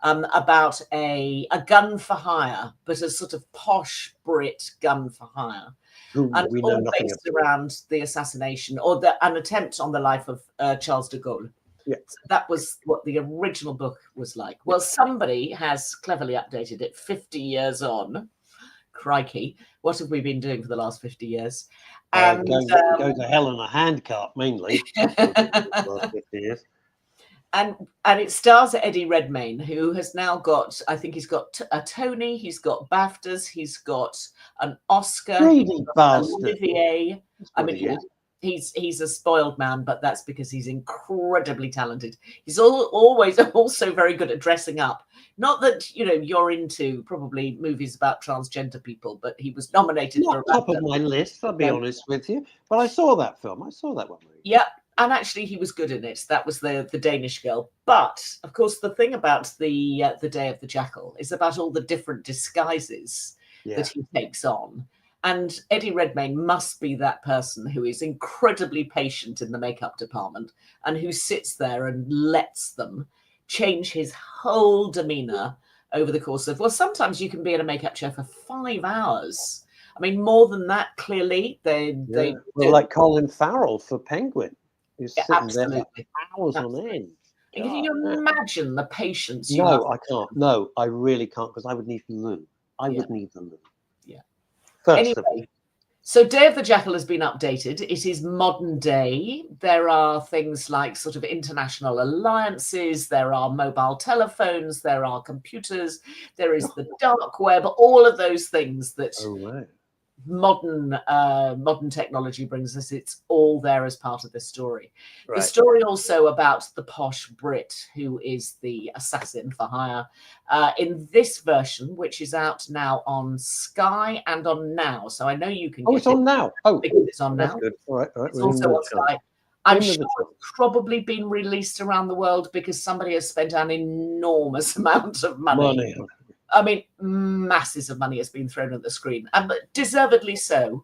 about a gun for hire, but a sort of posh Brit gun for hire. And we know all nothing based around the assassination or an attempt on the life of Charles de Gaulle. Yeah. So that was what the original book was like. Well, somebody has cleverly updated it 50 years on. Crikey, what have we been doing for the last 50 years? And go to hell in a handcart, mainly. Last 50 years. And it stars Eddie Redmayne, who has now got, I think he's got a Tony, he's got BAFTAs, he's got an Oscar, he's got Olivier. I mean, he's a spoiled man, but that's because he's incredibly talented. He's always also very good at dressing up. Not that, you know, you're into probably movies about transgender people, but he was nominated for top of my list, I'll be honest with you. But I saw that film. I saw that one movie. Yeah. And actually, he was good in it. That was the Danish girl. But of course, the thing about the Day of the Jackal is about all the different disguises that he takes on. And Eddie Redmayne must be that person who is incredibly patient in the makeup department and who sits there and lets them change his whole demeanor over the course of, well, sometimes you can be in a makeup chair for 5 hours. I mean, more than that, clearly, they like Colin Farrell for Penguin. He's sitting absolutely. there for hours on end. Can you imagine the patience you have? I can't. No, I really can't, because I would need the loo. I would need the loo. Yeah. First anyway, so Day of the Jackal has been updated. It is modern day. There are things like sort of international alliances. There are mobile telephones. There are computers. There is the dark web. All of those things that modern technology brings us. It's all there as part of the story. The story also about the posh Brit who is the assassin for hire. In this version, which is out now on Sky and on Now, so I know you can. It's on Now. Oh, because it's on that's Now. Good. All right. It's also on Sky. I'm sure it's probably been released around the world because somebody has spent an enormous amount of money. I mean, masses of money has been thrown at the screen, and deservedly so.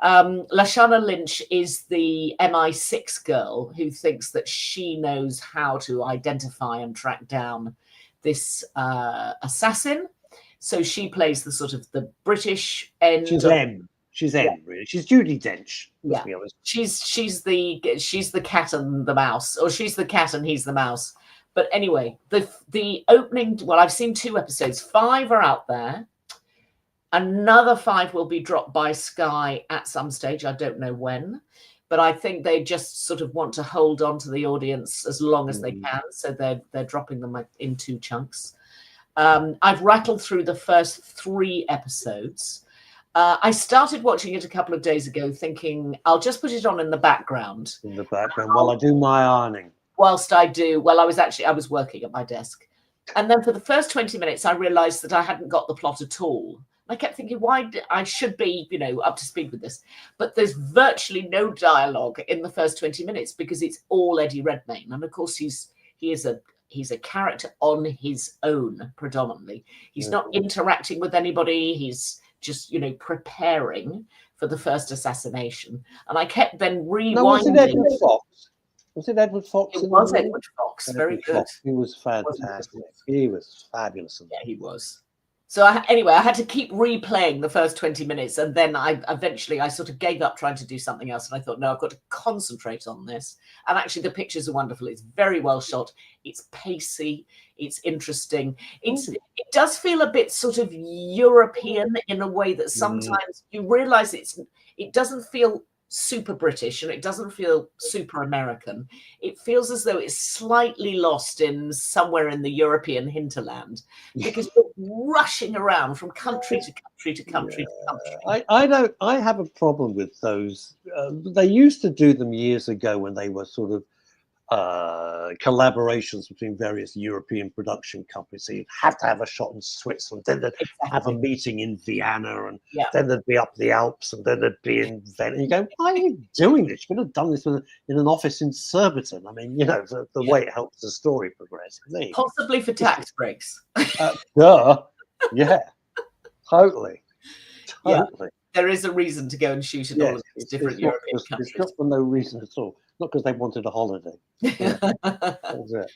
Lashana Lynch is the MI6 girl who thinks that she knows how to identify and track down this assassin. So she plays the sort of the British end. She's M. She's M, really. She's Judi Dench. Let's be honest. She's the cat and the mouse, or she's the cat and he's the mouse. But anyway, the opening, well, I've seen 2 episodes. 5 are out there. Another 5 will be dropped by Sky at some stage. I don't know when. But I think they just sort of want to hold on to the audience as long as they can. So they're dropping them in 2 chunks. I've rattled through the first 3 episodes. I started watching it a couple of days ago thinking, I'll just put it on in the background. In the background while I do my ironing. Whilst I do, well, I was working at my desk. And then for the first 20 minutes, I realized that I hadn't got the plot at all. I kept thinking, I should be, up to speed with this. But there's virtually no dialogue in the first 20 minutes because it's all Eddie Redmayne. And of course, he's a character on his own predominantly. He's not interacting with anybody. He's just, preparing for the first assassination. And I kept then rewinding. No, was it Edward Fox? Was it Edward Fox? It was Edward Fox. Very good. He was fantastic. He was fabulous. Yeah, he was. So anyway, I had to keep replaying the first 20 minutes. And then I sort of gave up trying to do something else. And I thought, no, I've got to concentrate on this. And actually, the pictures are wonderful. It's very well shot. It's pacey. It's interesting. It does feel a bit sort of European in a way that sometimes you realize it doesn't feel super British and it doesn't feel super American. It feels as though it's slightly lost in somewhere in the European hinterland because you're rushing around from country to country to country to country. I have a problem with those. They used to do them years ago when they were sort of collaborations between various European production companies. So you'd have to have a shot in Switzerland, then they'd have a meeting in Vienna, and then they'd be up the Alps, and then they'd be in Venice. And you go, why are you doing this? You could have done this in an office in Surbiton. I mean, you know, the way it helps the story progress. Possibly for tax breaks. Duh. Yeah. Totally. Yeah. There is a reason to go and shoot in all of these different European countries. It's not for no reason at all. Not because they wanted a holiday. Yeah. That's it.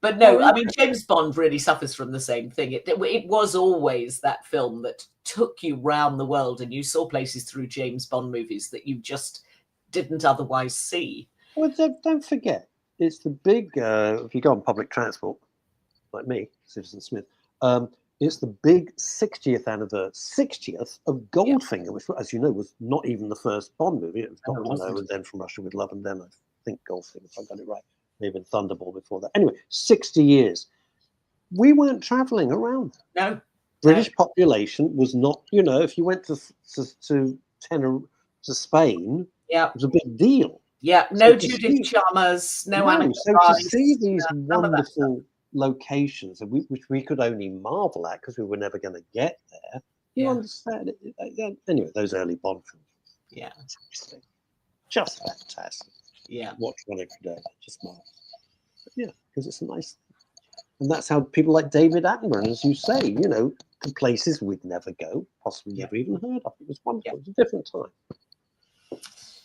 But no, I mean, James Bond really suffers from the same thing. It was always that film that took you round the world, and you saw places through James Bond movies that you just didn't otherwise see. Well, don't forget, it's the big, if you go on public transport, like me, Citizen Smith, it's the big 60th of Goldfinger, which, as you know, was not even the first Bond movie. It was Dr. No, and then From Russia with Love, and then I think Goldfinger, if I got it right. Maybe Thunderball before that. Anyway, 60 years. We weren't traveling around. No. British population was not, you know, if you went to Spain, it was a big deal. Yeah, no Judith Chalmers, no Anna. So to see these wonderful locations, which we could only marvel at because we were never going to get there, you understand it. Anyway, those early Bond films. Yeah. Just fantastic. Yeah. Watch one every day. Just marvel. Yeah, because it's a nice. And that's how people like David Attenborough, as you say, you know, to places we'd never go, possibly never even heard of. It was wonderful. It was a different time.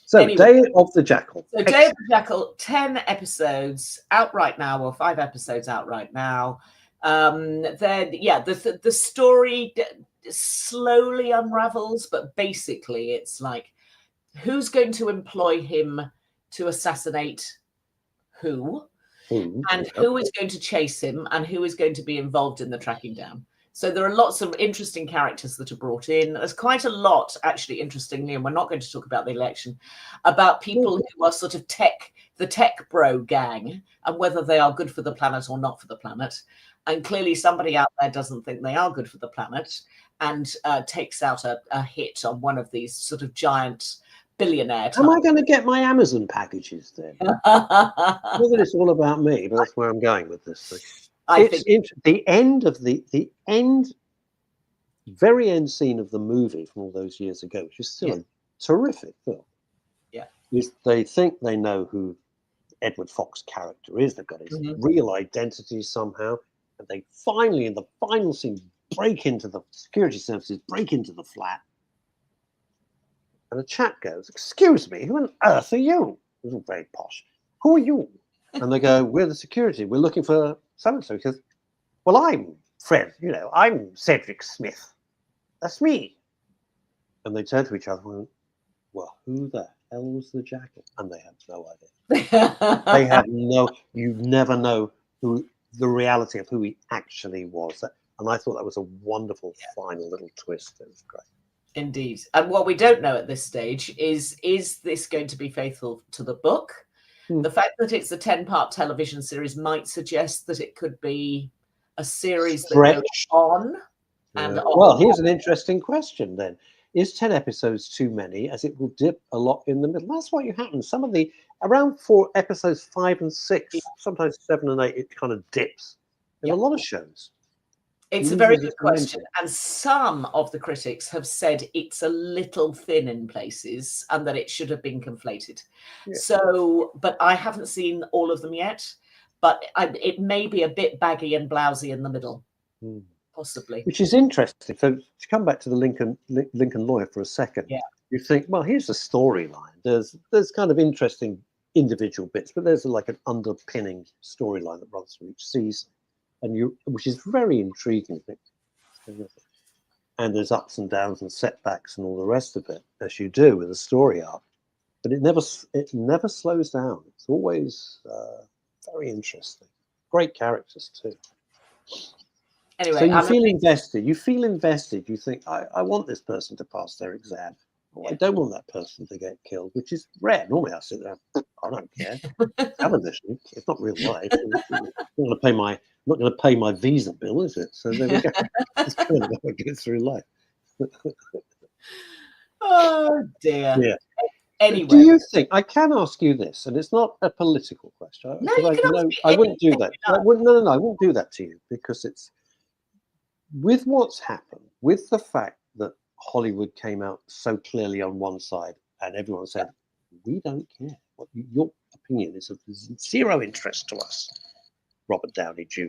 So, anyway, Day of the Jackal. So, Day of the Jackal, 10 episodes out right now, or 5 episodes out right now. The story slowly unravels, but basically it's like, who's going to employ him to assassinate who? And who is going to chase him, and who is going to be involved in the tracking down? So there are lots of interesting characters that are brought in. There's quite a lot, actually, interestingly, and we're not going to talk about the election, about people who are sort of the tech bro gang, and whether they are good for the planet or not for the planet. And clearly somebody out there doesn't think they are good for the planet, and takes out a hit on one of these sort of giant billionaire type. Am I going to get my Amazon packages then? Not that it's all about me, but that's where I'm going with this thing. It's the end of the very end scene of the movie from all those years ago, which is still a terrific film. Yeah. Is they think they know who Edward Fox's character is. They've got his real identity somehow. And they finally, in the final scene, break into the security services, break into the flat. And a chap goes, "Excuse me, who on earth are you?" It was all very posh. "Who are you?" And they go, "We're the security. We're looking for so-and-so." He says, "Well, I'm Fred. You know, I'm Cedric Smith. That's me." And they turn to each other and went, "Well, who the hell was the Jackal?" And they have no idea. They have you never know the reality of who he actually was. And I thought that was a wonderful final little twist. It was great. Indeed. And what we don't know at this stage is this going to be faithful to the book? The fact that it's a 10-part television series might suggest that it could be a series that goes on and on. Well, here's an interesting question then. Is 10 episodes too many, as it will dip a lot in the middle? That's what happens. Some of around 4 episodes 5 and 6, sometimes 7 and 8, it kind of dips in a lot of shows. It's a very good question. And some of the critics have said it's a little thin in places and that it should have been conflated. Yeah. So, but I haven't seen all of them yet, but it may be a bit baggy and blousy in the middle, possibly. Which is interesting. So to come back to the Lincoln Lawyer for a second, you think, well, here's the storyline. There's kind of interesting individual bits, but there's like an underpinning storyline that runs through each season. Which is very intriguing. And there's ups and downs and setbacks and all the rest of it, as you do with a story arc. But it never slows down. It's always very interesting. Great characters too. Anyway, so you feel invested. You feel invested. You think, I want this person to pass their exam. I don't want that person to get killed, which is rare. Normally I sit there, I don't care. Television, it's not real life. I'm not going to pay my visa bill, is it? So there we go. It's kind of how I get through life. Oh dear. Yeah. Anyway, do you think, I can ask you this, and it's not a political question. No, you can ask me I wouldn't do anything that. you like. No, I wouldn't do that to you, because it's with what's happened, with the fact that Hollywood came out so clearly on one side and everyone said, we don't care. What your opinion is of zero interest to us. Robert Downey Jr.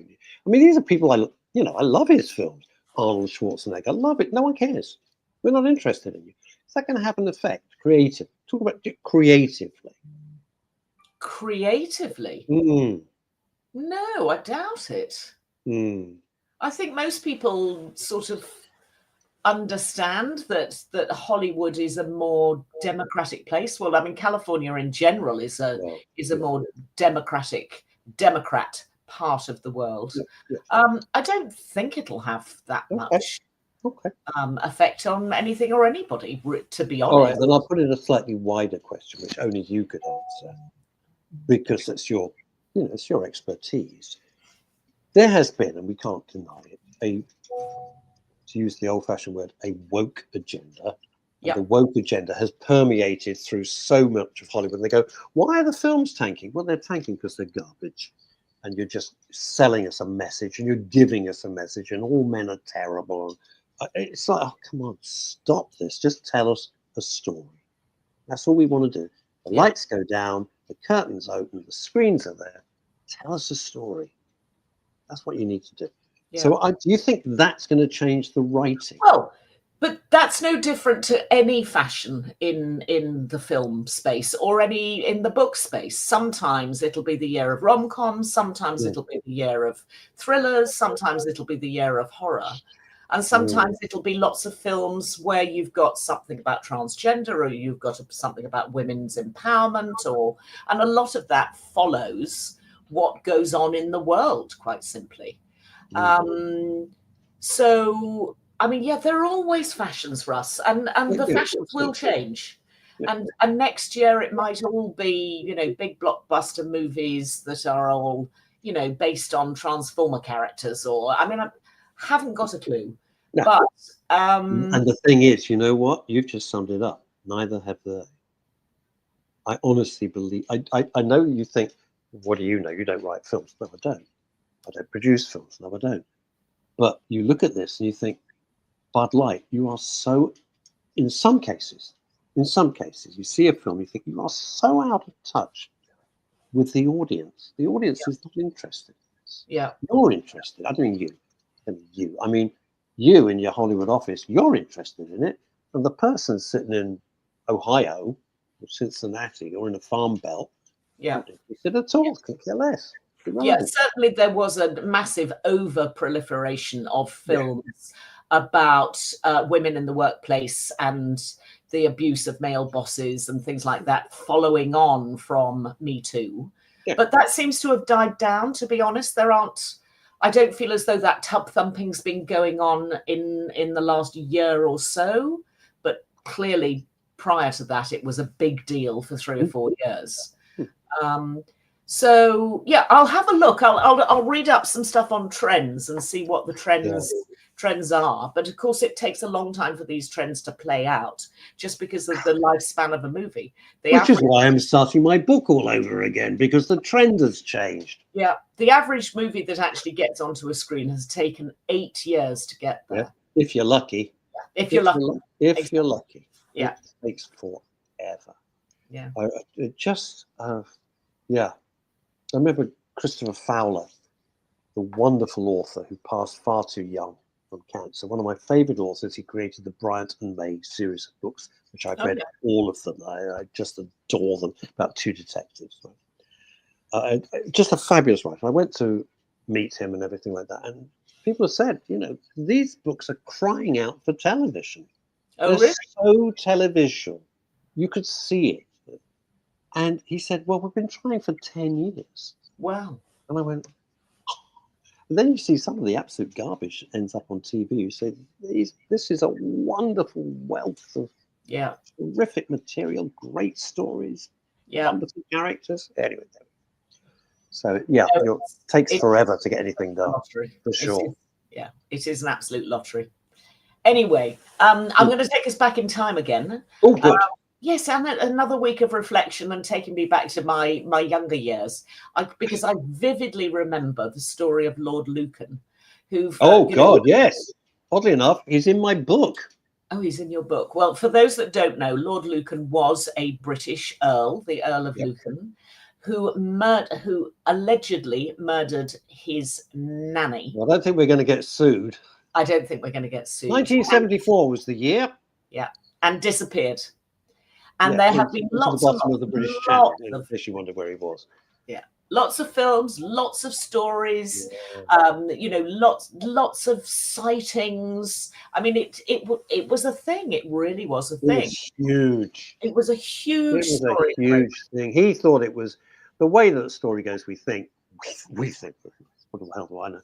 I mean, these are people I love his films. Arnold Schwarzenegger, I love it. No one cares. We're not interested in you. Is that going to have an effect? Creative. Talk about it creatively. Creatively? No, I doubt it. I think most people sort of understand that Hollywood is a more democratic place. Well, I mean, California in general is a more Democrat part of the world. I don't think it'll have that much effect on anything or anybody, to be honest. All right, then I'll put in a slightly wider question, which only you could answer, because it's your expertise. There has been, and we can't deny it, to use the old-fashioned word, a woke agenda. And the woke agenda has permeated through so much of Hollywood. And they go, why are the films tanking? Well, they're tanking because they're garbage. And you're just selling us a message, and you're giving us a message, and all men are terrible. It's like, oh, come on, stop this. Just tell us a story. That's all we want to do. The lights go down, the curtains open, the screens are there. Tell us a story. That's what you need to do. So do you think that's going to change the writing? Well, but that's no different to any fashion in the film space or any in the book space. Sometimes it'll be the year of rom-coms, sometimes it'll be the year of thrillers, sometimes it'll be the year of horror. And sometimes it'll be lots of films where you've got something about transgender, or you've got something about women's empowerment, and a lot of that follows what goes on in the world, quite simply. So, I mean, there are always fashions, Russ, and the fashions will change. And next year it might all be, big blockbuster movies that are all, based on Transformer characters, I haven't got a clue. No. But and the thing is, you know what? You've just summed it up. Neither have they. I honestly believe. I know you think, what do you know? You don't write films. No, I don't. I don't produce films. No, I don't. But you look at this and you think, Bud Light, you are so, in some cases, you see a film, you think you are so out of touch with the audience. The audience is not interested in this. You're interested. I don't mean you. I mean you in your Hollywood office, you're interested in it. And the person sitting in Ohio or Cincinnati or in a farm belt, not interested at all. Could care less. Certainly there was a massive over-proliferation of films about women in the workplace and the abuse of male bosses and things like that, following on from Me Too. But that seems to have died down, to be honest. I don't feel as though that tub thumping's been going on in the last year or so, but clearly prior to that, it was a big deal for 3 or 4 years. So I'll have a look. I'll read up some stuff on trends and see what the trends are. But of course, it takes a long time for these trends to play out, just because of the lifespan of a movie. Which is why I'm starting my book all over again, because the trend has changed. The average movie that actually gets onto a screen has taken 8 years to get there. If you're lucky. If you're lucky. You're lucky. It takes forever. I remember Christopher Fowler, the wonderful author who passed far too young from cancer. One of my favorite authors. He created the Bryant and May series of books, which I've read all of them. I just adore them, about 2 detectives. Just a fabulous writer. I went to meet him and everything like that. And people said, these books are crying out for television. Oh, They're really? so television. You could see it. And he said, well, we've been trying for 10 years. Wow. And I went, oh. And then you see some of the absolute garbage that ends up on TV. You say, this is a wonderful wealth of terrific material, great stories, wonderful characters. Anyway, so it takes forever to get anything done. For sure. It is an absolute lottery. Anyway, I'm going to take us back in time again. Oh, good. Yes, and another week of reflection and taking me back to my younger years, because I vividly remember the story of Lord Lucan, who. Oh God, yes. Oddly enough, he's in my book. Oh, he's in your book. Well, for those that don't know, Lord Lucan was a British earl, the Earl of Lucan, who allegedly murdered his nanny. Well, I don't think we're going to get sued. I don't think we're going to get sued. 1974 was the year. Yeah, and disappeared. And there have been lots of the British Channel, in case you wonder where he was. Yeah, lots of films, lots of stories, lots of sightings. I mean, it was a thing. It really was a thing. It was huge. It was a huge story. A huge thing. He thought it was the way that the story goes. We think. What the hell do I know?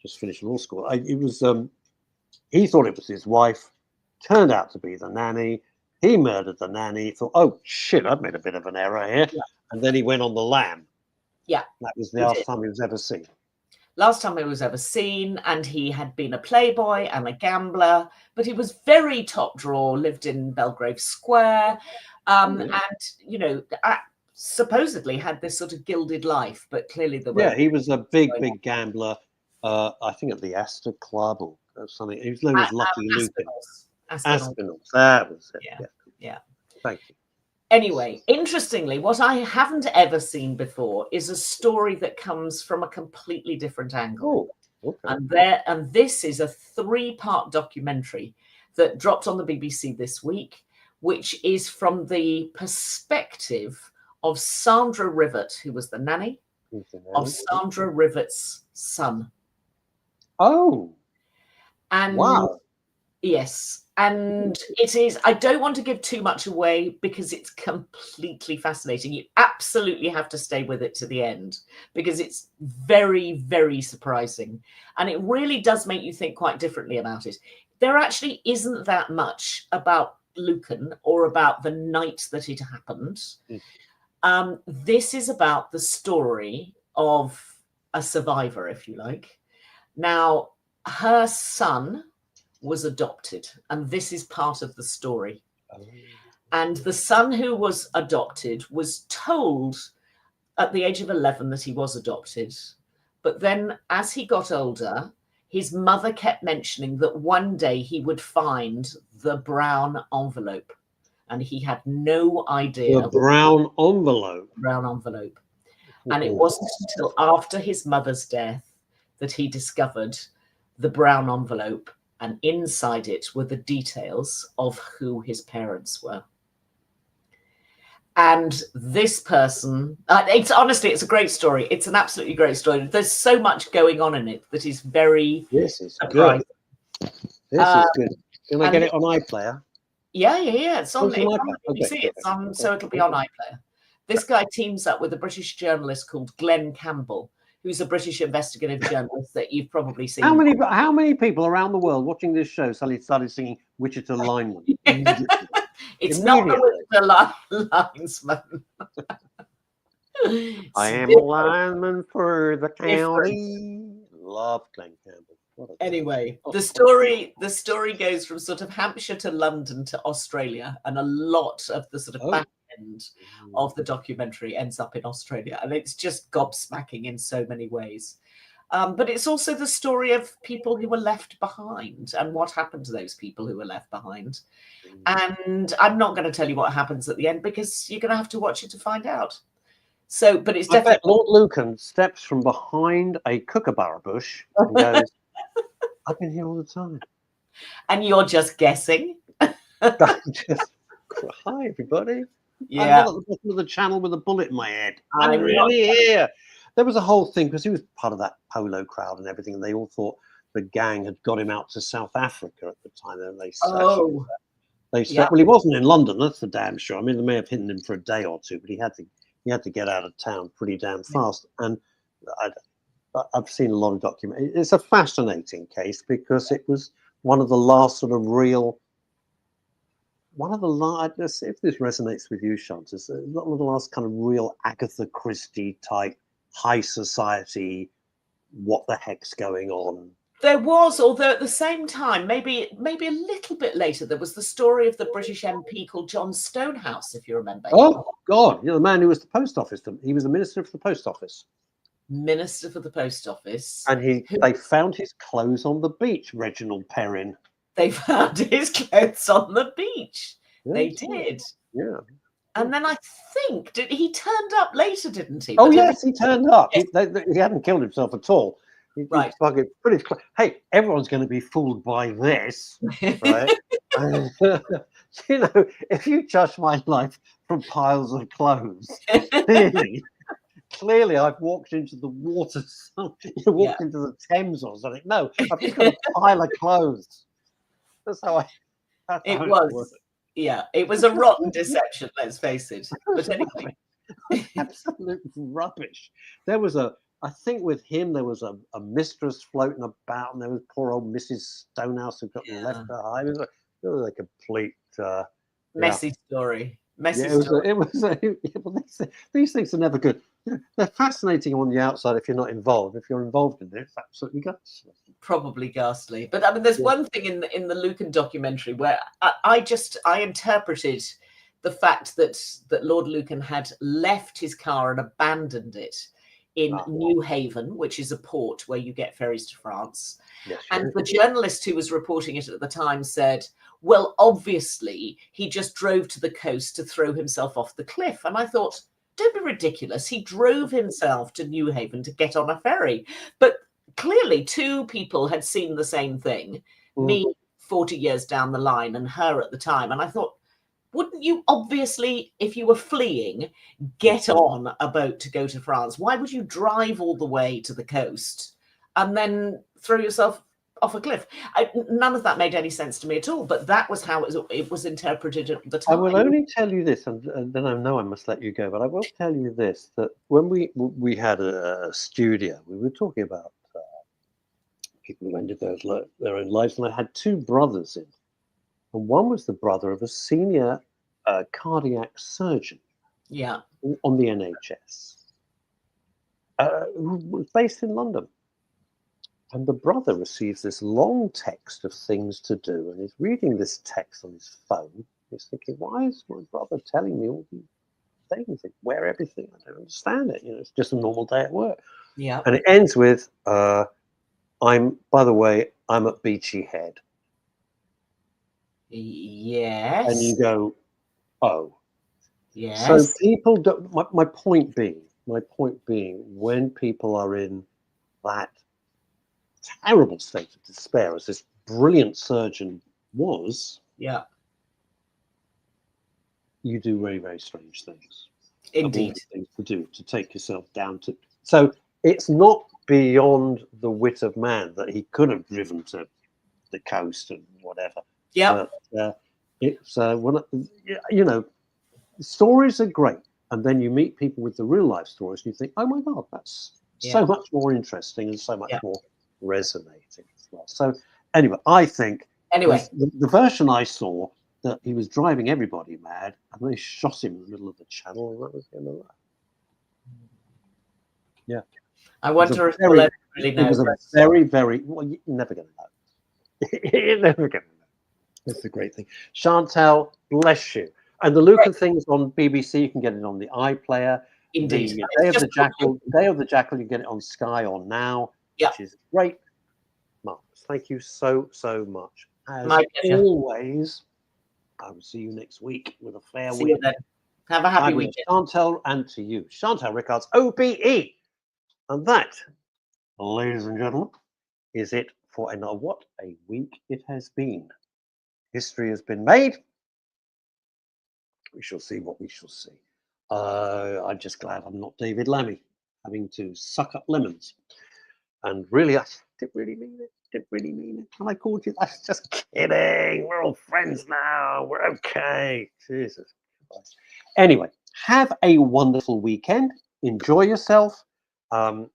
Just finished law school. He thought it was his wife. Turned out to be the nanny. He murdered the nanny. Thought, oh shit, I've made a bit of an error here. Yeah. And then he went on the lam. Yeah. That was the last time he was ever seen. Last time he was ever seen, and he had been a playboy and a gambler, but he was very top drawer, lived in Belgrave Square, and, supposedly had this sort of gilded life, but clearly there were... Yeah, he was a big gambler, I think at the Astor Club or something. He was known as Lucky Lucan. Aspinalls. That was it. Yeah. Thank you. Anyway, interestingly, what I haven't ever seen before is a story that comes from a completely different angle. Oh, okay. And this is a 3-part documentary that dropped on the BBC this week, which is from the perspective of Sandra Rivet, who was the nanny, of Sandra Rivet's son. Oh. And wow. Yes. And it is, I don't want to give too much away because it's completely fascinating. You absolutely have to stay with it to the end because it's very, very surprising. And it really does make you think quite differently about it. There actually isn't that much about Lucan or about the night that it happened. This is about the story of a survivor, if you like. Now, her son was adopted, and this is part of the story. And the son who was adopted was told at the age of 11 that he was adopted. But then as he got older, his mother kept mentioning that one day he would find the brown envelope, and he had no idea. The brown envelope. Brown envelope. And it wasn't until after his mother's death that he discovered the brown envelope, and inside it were the details of who his parents were. And this person, it's a great story. It's an absolutely great story. There's so much going on in it that is very surprising. Good. This is good. Can I get it on iPlayer? Yeah. It's on BBC. It's on, so it'll be on iPlayer. This guy teams up with a British journalist called Glenn Campbell, who's a British investigative journalist that you've probably seen. How many people around the world watching this show suddenly started singing Wichita Lineman? It's not the Wichita Linesman. I am a lineman for the county. Love Glenn Campbell. Anyway, the story goes from sort of Hampshire to London to Australia, and a lot of the sort of back end of the documentary ends up in Australia, and it's just gobsmacking in so many ways. But it's also the story of people who were left behind and what happened to those people who were left behind. And I'm not going to tell you what happens at the end because you're going to have to watch it to find out. So, but it's definitely... bet Lord Lucan steps from behind a kookaburra bush and goes, I've been here all the time. And you're just guessing? Hi, everybody. Yeah. I'm at the bottom of the channel with a bullet in my head. I'm really here. There was a whole thing because he was part of that polo crowd and everything, and they all thought the gang had got him out to South Africa at the time. And they well, he wasn't in London, that's for damn sure. I mean, they may have hidden him for a day or two, but he had to get out of town pretty damn fast. And I've seen a lot of documentaries. It's a fascinating case because it was one of the last sort of real. Let's see if this resonates with you, Chantal. It's one of the last kind of real Agatha Christie type high society, what the heck's going on There was, although at the same time, maybe a little bit later, there was the story of the British MP called John Stonehouse, if you remember. Oh God, the man who was the post office. He was the minister for the post office. Minister for the post office. And they found his clothes on the beach, Reginald Perrin. They found his clothes on the beach. Yes, they did. Yeah. And then I think, he turned up later, didn't he? Oh, yes, he turned up. Yes. He hadn't killed himself at all. Right. Hey, everyone's going to be fooled by this, right? You know, if you judge my life from piles of clothes, clearly I've walked into the water, walked into the Thames or something. No, I've just got a pile of clothes. That's how it was. Yeah, it was a rotten deception, let's face it. But anyway. Absolute rubbish. I think with him, there was a mistress floating about, and there was poor old Mrs. Stonehouse who got left behind. It was a complete messy story. These things are never good. They're fascinating on the outside if you're not involved. If you're involved in it, it's absolutely ghastly. Probably ghastly. But I mean, there's one thing in the Lucan documentary where I interpreted the fact that Lord Lucan had left his car and abandoned it in New Haven, which is a port where you get ferries to France. Yes, and the journalist who was reporting it at the time said, well, obviously, he just drove to the coast to throw himself off the cliff. And I thought, don't be ridiculous. He drove himself to New Haven to get on a ferry. But clearly, two people had seen the same thing, me 40 years down the line and her at the time. And I thought, wouldn't you obviously, if you were fleeing, get on a boat to go to France? Why would you drive all the way to the coast and then throw yourself off a cliff? None of that made any sense to me at all, but that was how it was interpreted at the time. I will only tell you this, and then I know I must let you go, but I will tell you this, that when we had a studio, we were talking about people who ended their own lives, and I had two brothers in. And one was the brother of a senior cardiac surgeon on the NHS, who was based in London. And the brother receives this long text of things to do, and he's reading this text on his phone. He's thinking, why is my brother telling me all these things? Where everything? I don't understand it. You know, it's just a normal day at work. Yeah. And it ends with, by the way, I'm at Beachy Head. Yes. And you go, oh. Yes. So people don't, my point being, when people are in that terrible state of despair, as this brilliant surgeon was, you do very, very strange things. Indeed. Things to do to take yourself down to. So it's not beyond the wit of man that he could have driven to the coast and whatever. Yeah. It's you know, stories are great, and then you meet people with the real life stories, and you think, oh my God, that's so much more interesting and so much more resonating as well. So anyway, I think the version I saw, that he was driving everybody mad, and they shot him in the middle of the channel, and that was the end of that. Yeah. I wonder if we'll ever really know. It was a very, very, well, you're never going to know. You're never going to know. That's the great thing. Chantal, bless you. And the Lucan thing's on BBC. You can get it on the iPlayer. Indeed. Day of the Jackal, you can get it on Sky or Now, which is great. Marvellous. Thank you so, so much. As always, I will see you next week with a fair week. Have a happy weekend. Chantal, and to you, Chantal Rickards OBE. And that, ladies and gentlemen, is it for another. What a week it has been. History has been made. We shall see what we shall see. I'm just glad I'm not David Lammy, having to suck up lemons. And really, I didn't really mean it. And I called you. I was just kidding. We're all friends now. We're okay. Jesus Christ. Anyway, have a wonderful weekend. Enjoy yourself. Do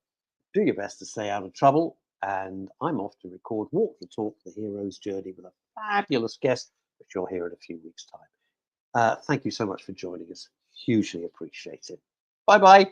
your best to stay out of trouble. And I'm off to record Walk the Talk, The Hero's Journey, with a fabulous guest, which you'll hear in a few weeks' time. Thank you so much for joining us. Hugely appreciated. Bye-bye.